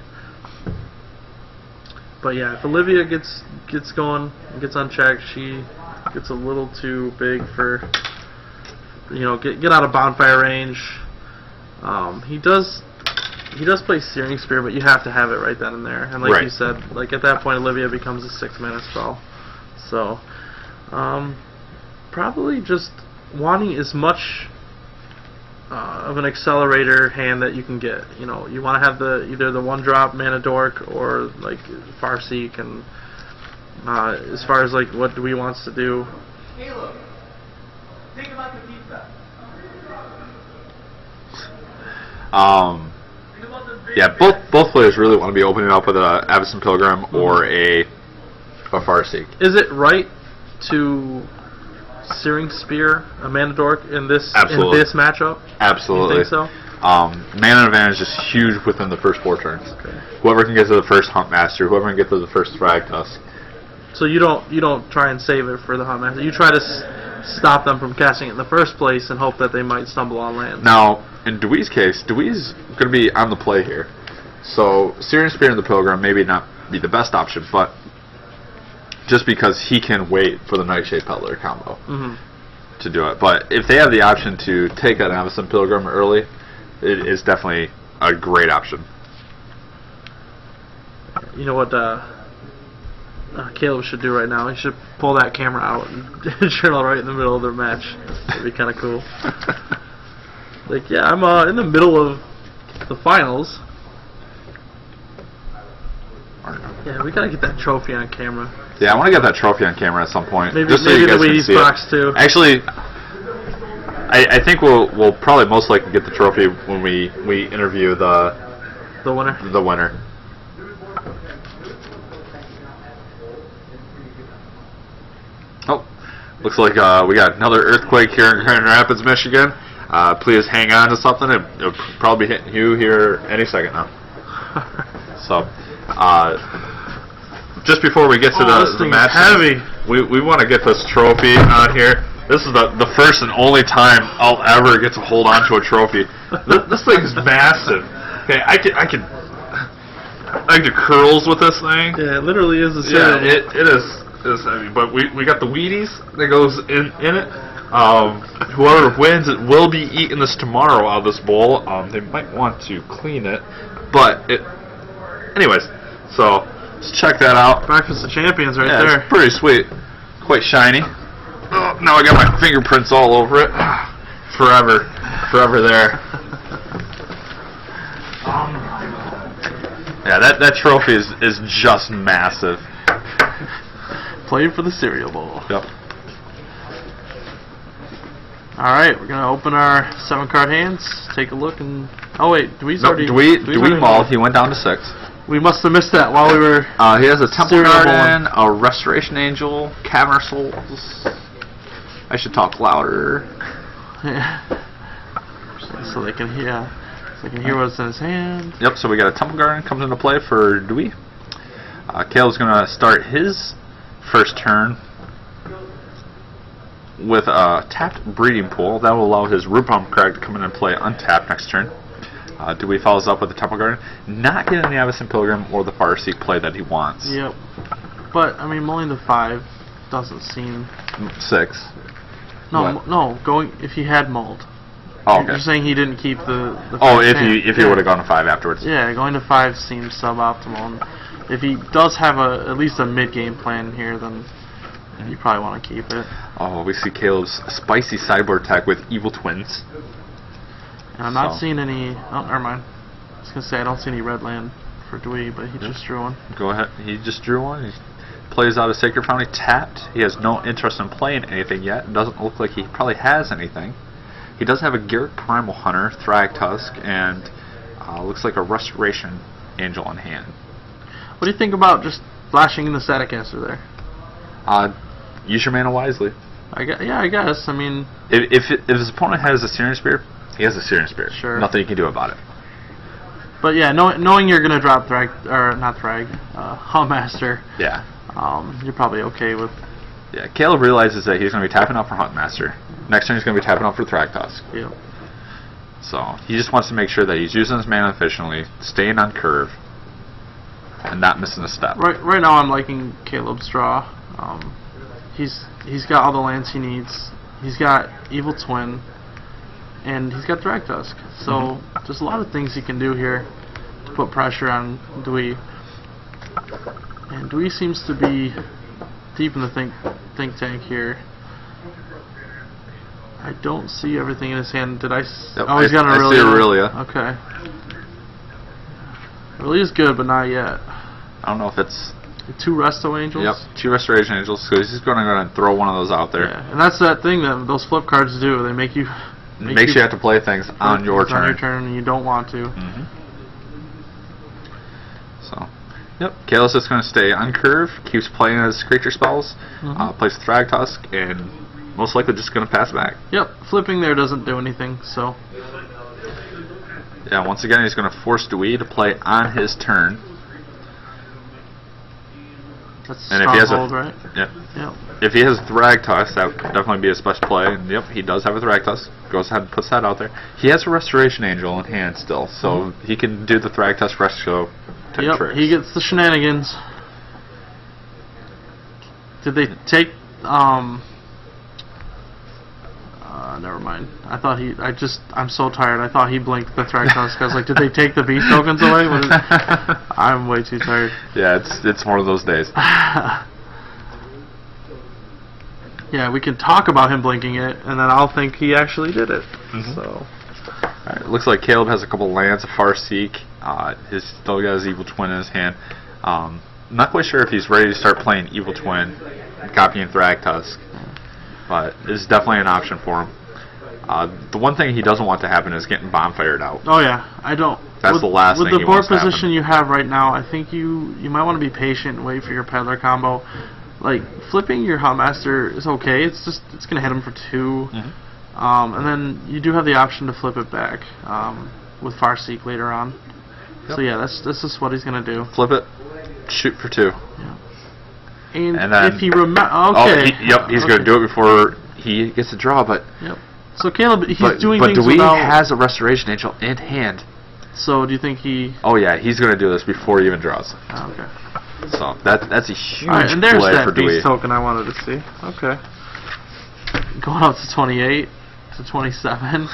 But yeah, if Olivia gets going, gets unchecked, she gets a little too big for get out of bonfire range. He does play Searing Spear, but you have to have it right then and there. And like you said, like at that point, Olivia becomes a 6-mana spell. So probably just wanting as much of an accelerator hand that you can get. You want to have either the 1-drop Mana Dork or like Farseek, and as far as like what Dewey wants to do. Caleb, think about the pizza. Think about the big Yeah, both players really want to be opening up with a Avacyn Pilgrim or a Farseek. Is it right to Searing Spear a Mana Dork in this matchup? Absolutely. You think so? Mana advantage is huge within the first 4 turns. Okay. Whoever can get to the first Hunt Master, whoever can get to the first Thragtusk. So you don't try and save it for the Hunt Master. You try to stop them from casting it in the first place and hope that they might stumble on land. Now, in Dewey's case, Dewey's going to be on the play here. So, Searing Spear and the Pilgrim maybe not be the best option, but just because he can wait for the Nightshade Peddler combo to do it. But if they have the option to take an Avacyn Pilgrim early, it is definitely a great option. You know what Caleb should do right now? He should pull that camera out and journal right in the middle of their match. That'd be kind of cool. Like, yeah, I'm in the middle of the finals. Yeah, we gotta get that trophy on camera. Yeah, I want to get that trophy on camera at some point. Maybe just so you guys the can Wheaties see box it. too. Actually, I think we'll probably most likely get the trophy when we interview the winner. The winner. Oh, looks like we got another earthquake here in Grand Rapids, Michigan. Please hang on to something. It'll probably be hitting you here any second now. So, just before we get to the match, heavy. we want to get this trophy on here. This is the first and only time I'll ever get to hold on to a trophy. This thing is massive. Okay, I could curls with this thing. Yeah, it literally is a Yeah, cereal. it is heavy. But we got the Wheaties that goes in it. Whoever wins it will be eating this tomorrow out of this bowl. They might want to clean it, but anyways, so let's check that out. Breakfast of Champions right Yeah, there. it's pretty sweet, quite shiny. Oh, now I got my fingerprints all over it. Forever there. Yeah, that trophy is just massive. Played for the cereal bowl. Yep. Alright, we're going to open our 7-card hands, take a look, and... Oh wait, Dewey's No, already... Dewey mauled. He went down to 6. We must have missed that while we were. He has a Temple Serial Garden, a Restoration Angel, Cavern of Souls. I should talk louder. So they can hear. So they can hear what's in his hand. Yep. So we got a Temple Garden comes into play for Dewey. Caleb's going to start his first turn with a tapped Breeding Pool. That will allow his Root Bomb card to come in and play untapped next turn. Dewey follows up with the Temple Garden, not getting the Avacyn Pilgrim or the Farseek play that he wants. Yep. But I mean, mulling the 5 doesn't seem. 6. No, What? no. Going if he had mulled. Oh, okay. You're saying he didn't keep the. Oh, 5 if hand. he would have gone to 5 afterwards. Yeah, going to 5 seems suboptimal. And if he does have at least a mid-game plan here, then you probably want to keep it. Oh, we see Caleb's spicy sideboard attack with Evil Twins. And I'm not So. seeing any. Oh, never mind. I was gonna say I don't see any red land for Dewey, but he just drew one. Go ahead. He just drew one. He plays out a Sacred Foundry tapped. He has no interest in playing anything yet. It doesn't look like he probably has anything. He does have a Garrett Primal Hunter, Thragtusk, and looks like a Restoration Angel in hand. What do you think about just flashing in the Staticaster there? Use your mana wisely. I guess. I mean, If his opponent has a Searing Spear, he has a Searing Spear. Sure. Nothing you can do about it. but yeah, knowing you're gonna drop Huntmaster, Yeah. you're probably okay with. Yeah. Caleb realizes that he's going to be tapping out for Huntmaster. Next turn he's going to be tapping out for Thragtusk. Yeah. So he just wants to make sure that he's using his mana efficiently, staying on curve, and not missing a step. Right now, I'm liking Caleb's draw. He's got all the lands he needs. He's got Evil Twin, and he's got Thragtusk. So there's a lot of things he can do here to put pressure on Dewey. And Dewey seems to be deep in the think tank here. I don't see everything in his hand. Did I? Yep, Oh, he's got an I see Aurelia. Aurelia. Okay. Aurelia's good, but not yet. I don't know if it's... 2 Resto Angels. Yep, 2 Restoration Angels, so he's just going to go and throw one of those out there. Yeah, and that's that thing that those flip cards do. They make you... Makes you have to play things on your turn. On your turn, and you don't want to. So, yep, Caleb's just going to stay on curve, keeps playing his creature spells, plays Thragtusk, and most likely just going to pass back. Yep, flipping there doesn't do anything, so... Yeah, once again, he's going to force Dewey to play on his turn. That's And if he has stronghold, a, right? Yep. Yep. If he has Thragtusk, that would definitely be his best play. And yep, he does have a Thragtusk. Goes ahead and puts that out there. He has a Restoration Angel in hand still, so he can do the Thragtusk Resto type Yep, tricks. he gets the shenanigans. Did they take, never mind. I thought I'm so tired. I thought he blinked the Thragtusk. I was like, did they take the beast tokens away? I'm way too tired. Yeah, it's one of those days. Yeah, we can talk about him blinking it, and then I'll think he actually did it. So, Alright, looks like Caleb has a couple lands, a Farseek. He's still got his Evil Twin in his hand. Not quite sure if he's ready to start playing Evil Twin, copying Thragtusk, but it's definitely an option for him. The one thing he doesn't want to happen is getting bonfired out. oh yeah, I don't. That's the last thing with he the board wants to happen. position you have right now, I think you might want to be patient and wait for your Peddler combo. Like flipping your Huntmaster is okay. It's gonna hit him for 2, and then you do have the option to flip it back with Farseek later on. Yep. So yeah, this is what he's gonna do. Flip it, shoot for 2. And then, if he okay, he's going to do it before he gets a draw, but So Caleb, he's doing but things Dewey without. has a Restoration Angel in hand. So do you think he? Oh yeah, he's going to do this before he even draws. Oh, okay. So that's a huge All right, and there's play that for Dewey. beast token I wanted to see. Okay. Going out to 28 to 27.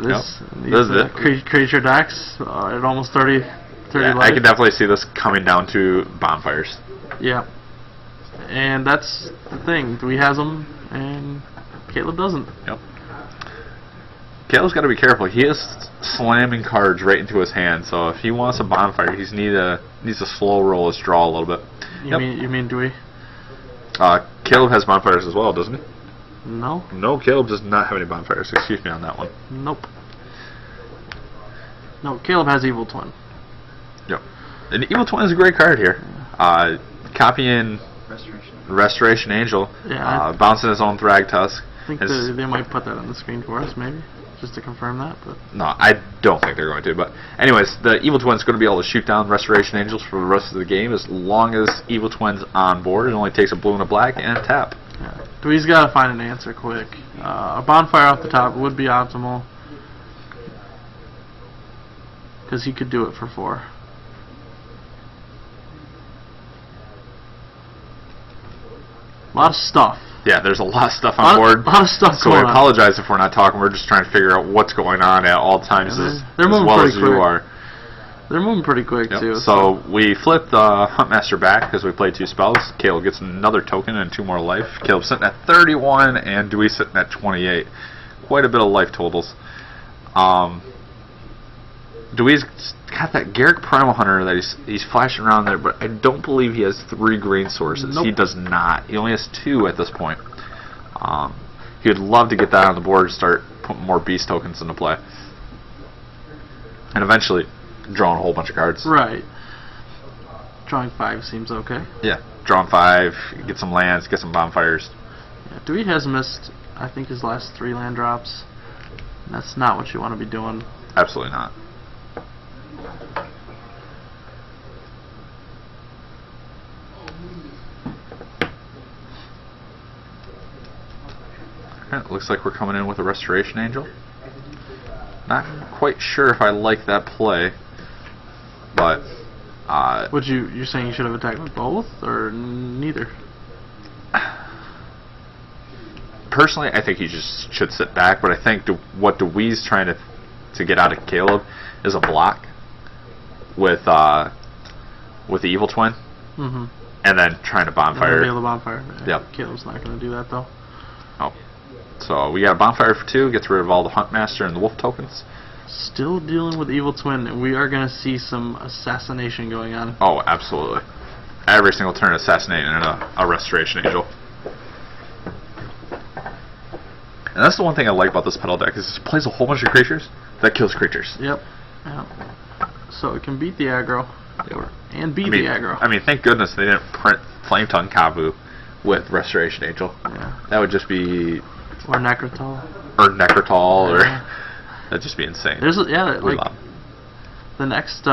These creature decks at almost 30 Yeah, life. I can definitely see this coming down to bonfires. Yeah. And that's the thing. Dewey has them, and Caleb doesn't. Yep. Caleb's got to be careful. He is slamming cards right into his hand, so if he wants a bonfire, he needs to slow roll his draw a little bit. You mean Dewey? Caleb has bonfires as well, doesn't he? No. No, Caleb does not have any bonfires. Excuse me on that one. Nope. No, Caleb has Evil Twin. Yep. And Evil Twin is a great card here. Copying Restoration Angel, Yeah, bouncing his own Thragtusk. I think they might put that on the screen for us, maybe, just to confirm that. But No, I don't think they're going to. But anyways, the Evil Twin's going to be able to shoot down Restoration Angels for the rest of the game as long as Evil Twin's on board. It only takes a blue and a black and a tap. yeah. Dwee's got to find an answer quick. A bonfire off the top would be optimal, because he could do it for 4. A lot of stuff. Yeah, there's a lot of stuff on board. A lot of stuff So I going on. apologize if we're not talking. We're just trying to figure out what's going on at all times Yeah, as they're moving well as pretty you quick. are. They're moving pretty quick, Yep. too. So we flipped Huntmaster back because we played 2 spells. Caleb gets another token and 2 more life. Caleb's sitting at 31 and Dewey sitting at 28. Quite a bit of life totals. Dewey's got that Garrick Primal Hunter that he's flashing around there, but I don't believe he has 3 green sources. Nope. He does not. He only has 2 at this point. He would love to get that on the board and start putting more beast tokens into play. And eventually drawing a whole bunch of cards. Right. Drawing 5 seems okay. Yeah, drawing 5, get some lands, get some bonfires. Yeah, Dewey has missed, I think, his last 3 land drops. That's not what you want to be doing. Absolutely not. It looks like we're coming in with a Restoration Angel. Not quite sure if I like that play, but Would you're saying you should have attacked with both, or neither? personally, I think he just should sit back. But I think what Dewey's trying to get out of Caleb is a block with the Evil Twin, Mm-hmm. and then trying to bonfire. The bonfire. Yep. Caleb's not going to do that, though. Oh. So we got a bonfire for 2, gets rid of all the Huntmaster and the Wolf tokens. Still dealing with Evil Twin, and we are going to see some assassination going on. Oh, absolutely. Every single turn assassinating a Restoration Angel. And that's the one thing I like about this pedal deck, is it plays a whole bunch of creatures that kills creatures. Yep. So it can beat the aggro. Yep. And beat the aggro. I mean, thank goodness they didn't print Flame Tongue Kavu with Restoration Angel. Yeah. That would just be... Or Necrotal. Or Necrotal, or... Yeah. That'd just be insane. There's like Love. the next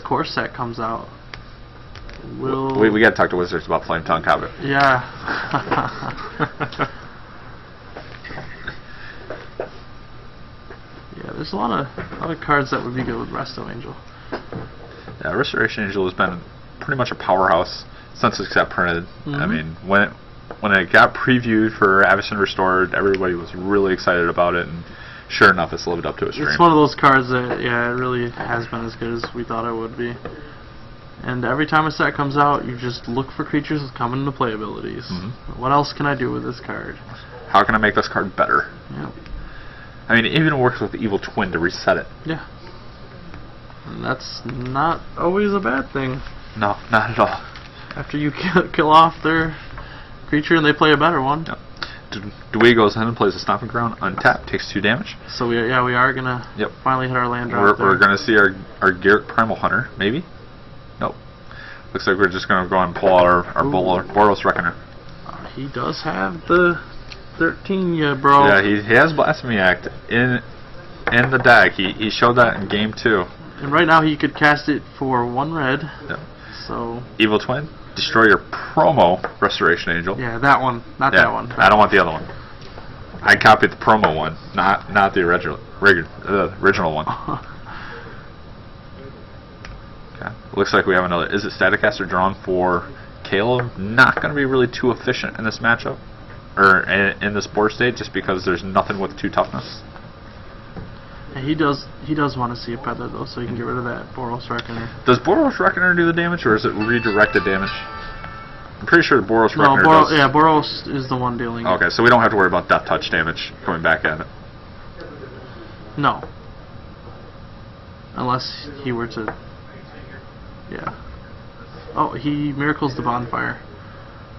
core set comes out. We got to talk to Wizards about Flame Tongue Kavu. Yeah. Yeah, there's a lot of cards that would be good with Resto Angel. Yeah, Restoration Angel has been pretty much a powerhouse since it got printed. Mhm. I mean, when it got previewed for Avacyn Restored, everybody was really excited about it, and sure enough, it's lived up to its dream. It's one of those cards that, yeah, it really has been as good as we thought it would be. And every time a set comes out, you just look for creatures with common into play abilities. Mhm. What else can I do with this card? How can I make this card better? Yeah. I mean, it even works with the Evil Twin to reset it. Yeah. And that's not always a bad thing. No, not at all. After you kill off their creature and they play a better one. Yep. Dewey goes ahead and plays a Stomping Ground, untap, takes 2 damage. So we are gonna Yep. finally hit our land drop. We're going to see our Garrick Primal Hunter, maybe? Nope. Looks like we're just going to go and pull out our Boros Reckoner. He does have the 13, yeah, bro. Yeah, he has Blasphemy Act in the deck. He showed that in game 2. And right now he could cast it for 1 red. Yep. So Evil Twin, destroy your promo Restoration Angel. yeah, that one, not Yeah, that one. I don't want the other one. I copied the promo one, not the original one. Okay. Looks like we have another. Is it Staticaster drawn for Caleb? Not going to be really too efficient in this matchup, or in this board state, just because there's nothing with 2 toughness. Yeah, he does want to see a Peddler though, so he can get rid of that Boros Reckoner. Does Boros Reckoner do the damage, or is it redirected damage? I'm pretty sure the Boros No, Reckoner does. yeah, Boros is the one dealing. Okay, so we don't have to worry about Death Touch damage coming back at it. No. Unless he were to. Yeah. Oh, he miracles the bonfire.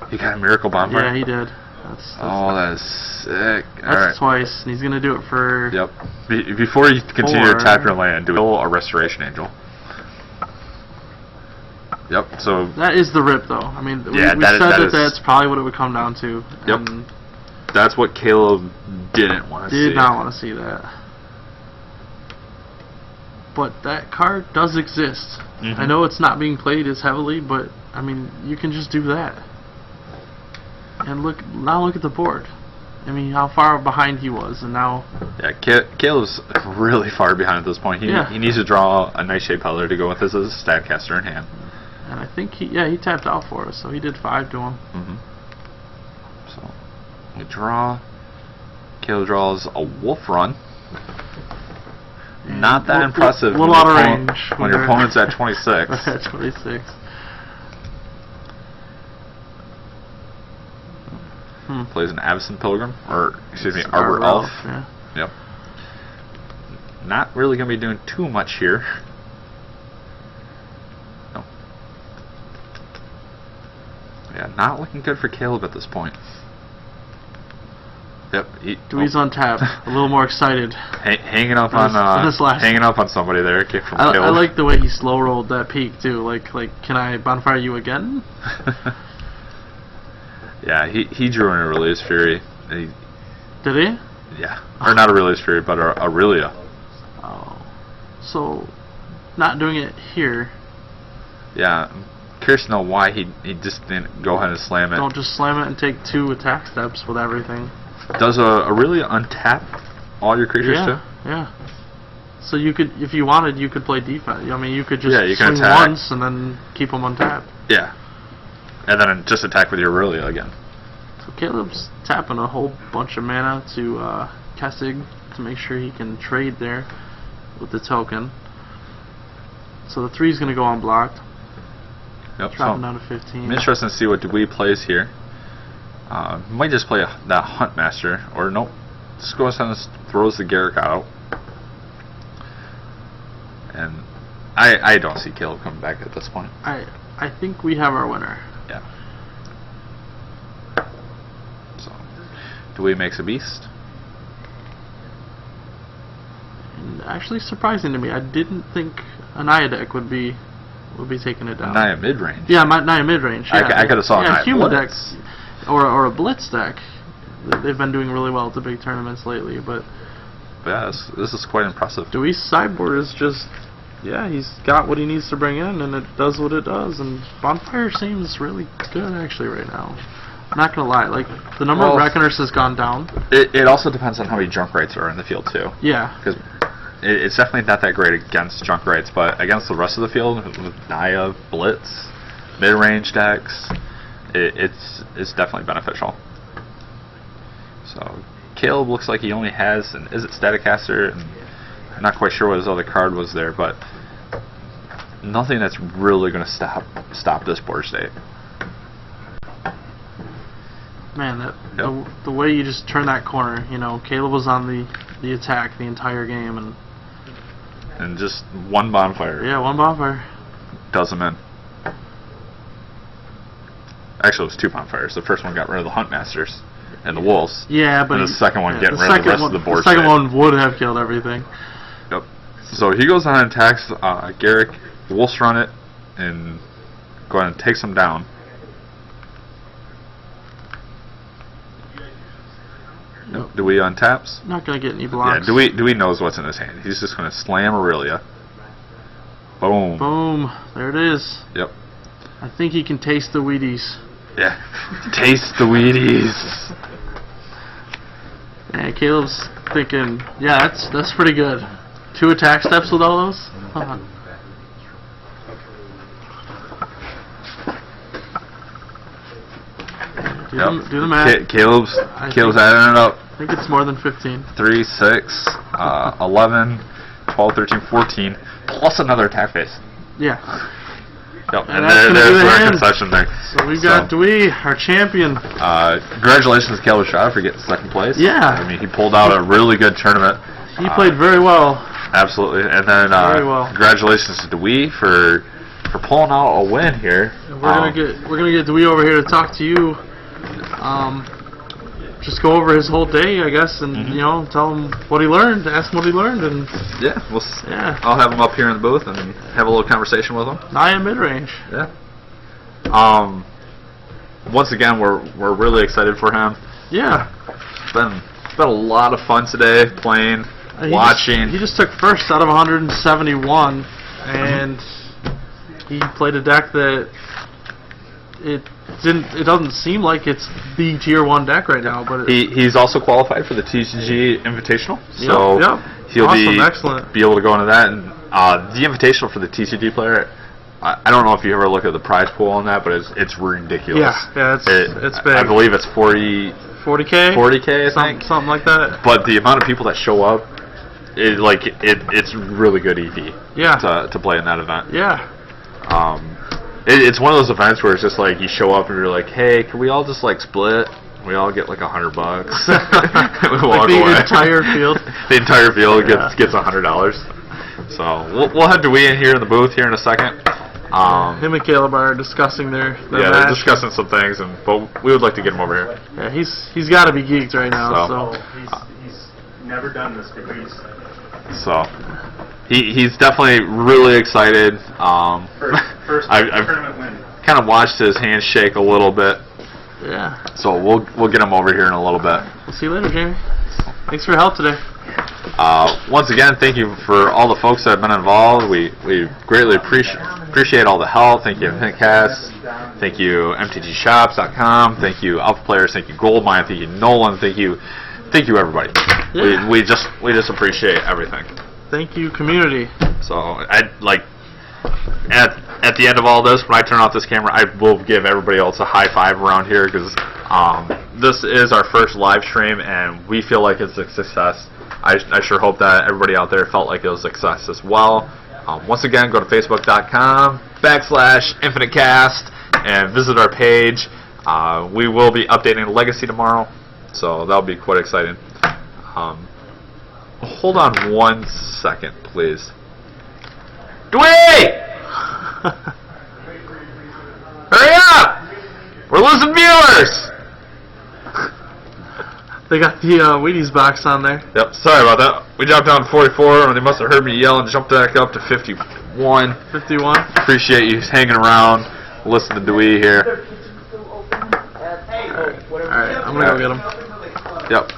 He got a Miracle Bonfire? Yeah, he did. That's that is sick. that's Alright. twice, and he's gonna do it for. Yep. Before you continue to 4. tap your land, do a Restoration Angel. Yep. So That is the rip, though. I mean, we Yeah, said that is- that's probably what it would come down to. Yep. And that's what Caleb didn't want to see. did not want to see that. But that card does exist. Mhm. I know it's not being played as heavily, but I mean, you can just do that. And look at the board. I mean, how far behind he was, and now. Yeah, Caleb's really far behind at this point. He needs to draw a nice shape color to go with his Statcaster in hand. And I think he tapped out for us, so he did 5 to him. Mm-hmm. So we draw. Caleb draws a Wolf Run. And Not that impressive. A little out of range. When your opponent's at 26. At 26. Plays an Absent Pilgrim, or excuse me, Arbor Elf. Yeah. Yep. Not really going to be doing too much here. No. Yeah, not looking good for Caleb at this point. Yep. Dewey's on tap. A little more excited. Hanging up This last- hanging up on somebody there. Kick from I Caleb. like the way he slow rolled that peak too. Like, can I bonfire you again? Yeah, he drew in a Release Fury. Did he? Yeah, or not a Release Fury, but a Aurelia. Oh, so not doing it here. Yeah, I'm curious to know why he just didn't go ahead and slam it. Don't just slam it and take 2 attack steps with everything. Does a Aurelia untap all your creatures too? Yeah. So you could, if you wanted, you could play defense. I mean, you could just You can swing attack once and then keep them untapped. Yeah. And then just attack with your Aurelia again. So Caleb's tapping a whole bunch of mana to Kessig to make sure he can trade there with the token. So the 3's going to go unblocked. Yep. Dropping So down to 15. I'm interested to see what Dewey plays here. Might just play that Huntmaster, or nope. Just goes ahead and throws the Garrick out. And I don't see Caleb coming back at this point. I think we have our winner. Yeah. So Dewey makes a beast. And actually surprising to me, I didn't think Anaya deck would be taking it down. Naya mid range. Yeah, Naya mid range. Yeah. I could have saw Naya human Blitz. decks or a Blitz deck. They've been doing really well at the big tournaments lately, but Yeah, this is quite impressive. Dewey's sideboard is just, he's got what he needs to bring in, and it does what it does. And Bonfire seems really good actually right now. I'm not gonna lie, like the number of Reckoners has gone down. It also depends on how many Junk Rights are in the field too. Yeah. Because it's definitely not that great against Junk Rights, but against the rest of the field with Naya, Blitz, mid-range decks, it's definitely beneficial. So Caleb looks like he only has an Staticaster, and I'm not quite sure what his other card was there, but nothing that's really going to stop this board state. Man, the way you just turn that corner, Caleb was on the attack the entire game, and just one bonfire. Yeah, one bonfire does him in. Actually, it was 2 bonfires. The first one got rid of the Huntmasters and the Wolves. Yeah, but and the second one getting rid of the rest of the board. The second one would have killed everything. Yep. So he goes on and attacks Garrick. Wolves run it and go ahead and takes him down. Nope. Dewey untaps. Not gonna get any blocks. Yeah, Dewey knows what's in his hand. He's just gonna slam Aurelia. Boom. Boom. There it is. Yep. I think he can taste the Wheaties. Yeah. Taste the Wheaties. And Caleb's thinking, yeah, that's pretty good. 2 attack steps with all those? Do the math. Caleb's adding it up. I think it's more than 15. 3, 6, 11, 12, 13, 14, plus another attack phase. Yeah. Yep. And And that's there's gonna be the our hand. concession there. So we've got Dewey, our champion. Congratulations to Caleb Shaw for getting 2nd place. Yeah. I mean, he pulled out a really good tournament. He played very well. Absolutely. And then Very well. congratulations to Dewey for pulling out a win here. And we're gonna get Dewey over here to talk to you. just go over his whole day, I guess, and you know, tell him what he learned, ask him what he learned, and Yeah, I'll have him up here in the booth and have a little conversation with him. I am mid-range. Yeah. Once again, we're really excited for him. Yeah. It's been a lot of fun today playing, watching. He just took first out of 171, and he played a deck that it doesn't seem like it's the tier 1 deck right now, but he's also qualified for the TCG Invitational, so he'll excellent. be able to go into that. And the Invitational for the TCG player, I don't know if you ever look at the prize pool on that, but it's ridiculous. Yeah, it's big. I believe it's 40K, I think, something like that. But the amount of people that show up, it's really good EV. Yeah. To play in that event. Yeah. It's one of those events where it's just like you show up and you're like, hey, can we all just like split? We all get like $100. We walk away. The entire field. The entire field gets $100. So we'll have Dewey in here in the booth here in a second. Him and Caleb are discussing their they're match. discussing some things, but we would like to get him over here. Yeah, he's got to be geeked right now. So He's never done this before. So he's definitely really excited. First I've tournament win. kind of watched his hands shake a little bit. Yeah. So we'll get him over here in a little bit. We'll see you later, Jamie. Thanks for your help today. Once again, thank you for all the folks that have been involved. We greatly appreciate all the help. Thank you, Infinitecast. Thank you, MTGshops.com. Thank you, Alpha Players. Thank you, Goldmine. Thank you, Nolan. Thank you, everybody. Yeah. We just appreciate everything. Thank you, community. So at the end of all this, when I turn off this camera, I will give everybody else a high five around here because this is our first live stream and we feel like it's a success. I sure hope that everybody out there felt like it was a success as well. Once again, go to facebook.com/Infinitecast and visit our page. We will be updating Legacy tomorrow, so that'll be quite exciting. Hold on 1 second, please. Dwayne! Hurry up! We're losing viewers! They got the Wheaties box on there. Yep, sorry about that. We dropped down to 44, and they must have heard me yell and jumped back up to 51. 51. Appreciate you hanging around. Listen to Dewey here. Alright, I'm gonna go get him. Yep.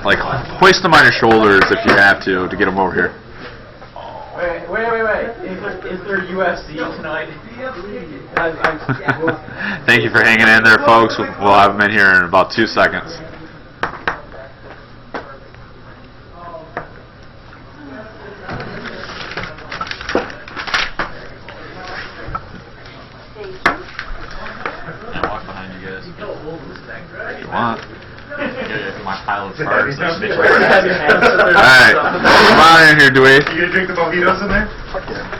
Like, hoist them on your shoulders if you have to get them over here. Wait. Is there UFC tonight? Thank you for hanging in there, folks. We'll have them in here in about 2 seconds. I'll walk behind you guys. If you want. My pilot's first. Alright, come on in here, Dewey. You gonna drink the mojitos in there? Fuck yeah.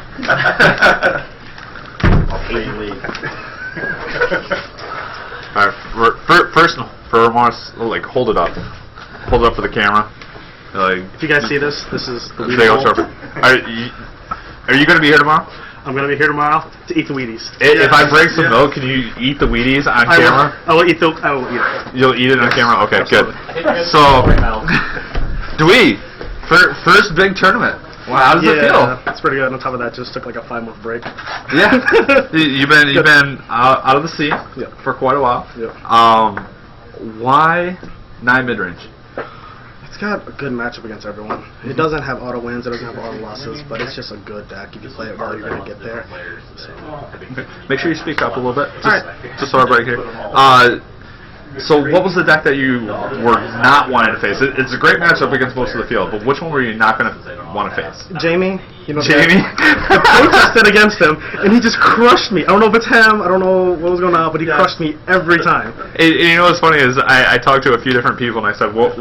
I'll please leave. Alright, first and foremost, like, hold it up. Hold it up for the camera. Like, If you guys see this is the there you go, Trevor. Are you going to be here tomorrow? I'm going to be here tomorrow to eat the Wheaties. If I bring some milk, can you eat the Wheaties on camera? I will eat it. You'll eat it on camera? Okay, Absolutely. good. So, Dewey, first big tournament. Wow, how does it feel? It's pretty good. On top of that, just took like a 5-month break. Yeah. You've been out of the sea for quite a while. Yeah. Why 9 mid-range? It's got a good matchup against everyone. It doesn't have auto wins, it doesn't have auto losses, but it's just a good deck. If you play it well, you're going to get there. So. Make sure you speak up a little bit, Alright. just so everybody can hear. So what was the deck that you were not wanting to face? It's a great matchup against most of the field, but which one were you not going to want to face? Jamie, you know Jamie? I protested against him, and he just crushed me. I don't know if it's him, I don't know what was going on, but he crushed me every time. And you know what's funny is I talked to a few different people, and I said, what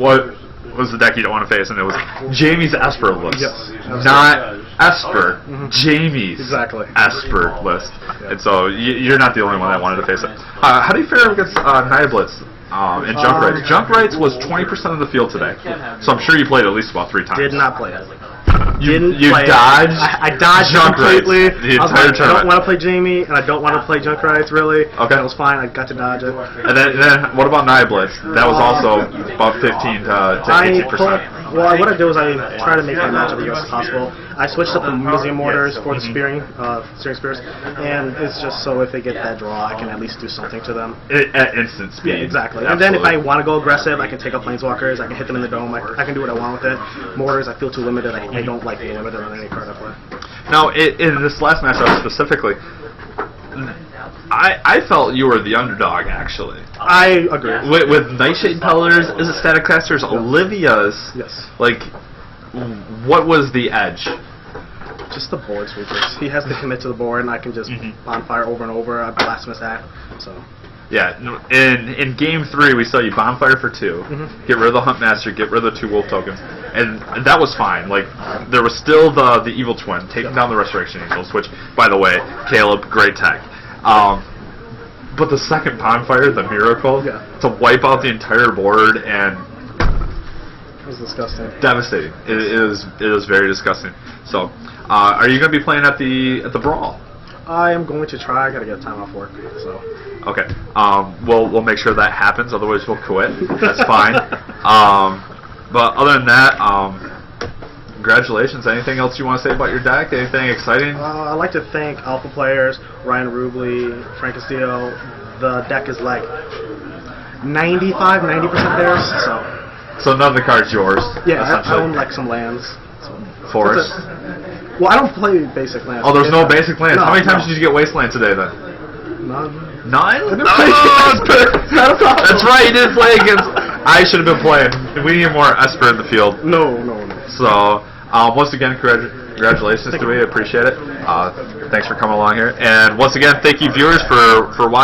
was the deck you don't want to face? And it was Jamie's Esper list. Yes, not Esper, Jamie's Esper list. And so you're not the only one that wanted to face it. How do you fare against Night Blitz and Junk Rights? Junk Rights was 20% of the field today, so I'm sure you played at least about 3 times. Did not play it. didn't you play. dodged I dodged Junk Rights completely. the I was entire like, I don't tournament. want to play Jamie, and I don't want to play Junk Rights, really. Okay. And it was fine. I got to dodge it. And then what about Niblitz? That was also about 15 to 18%. Well, what I did was I tried to make my matchup as best as possible. I switched up the Museum Mortars for the steering spears, and it's just so if they get that draw, I can at least do something to them. At instant speed. Yeah, exactly. Absolutely. And then if I want to go aggressive, I can take out Planeswalkers, I can hit them in the dome, I can do what I want with it. Mortars, I feel too limited. I don't like being limited on any card I play. Now, in this last matchup specifically, I felt you were the underdog, actually. I agree. With Nightshade Pellers, is it Static Casters, Olivia's? Yes. Like, what was the edge? Just the board sweepers. He has to commit to the board, and I can just bonfire over and over. I blast him attack. So. Yeah, in Game 3, we saw you Bonfire for 2, get rid of the Huntmaster, get rid of the 2 Wolf tokens, and that was fine. Like, there was still the Evil Twin, taking down the Resurrection Angels, which, by the way, Caleb, great tech. But the second Bonfire, the Miracle, to wipe out the entire board, and It was disgusting. devastating. It is very disgusting. So, are you going to be playing at the Brawl? I am going to try. I gotta get time off work, so. Okay. We'll make sure that happens. Otherwise, we'll quit. That's fine. But other than that, congratulations. Anything else you want to say about your deck? Anything exciting? I'd like to thank Alpha players, Ryan Rubley, Frank Castillo. The deck is like 90% theirs. So none of the cards yours. Yeah, I essentially. own like some lands. So. Forest. Well, I don't play basic lands. Oh, there's no basic lands. No, How many times no. did you get Wasteland today then? None. None? didn't play against- That's right. You didn't play against. I should have been playing. We need more Esper in the field. No. So, once again, congratulations to me. I appreciate it. Thanks for coming along here. And once again, thank you, viewers, for watching.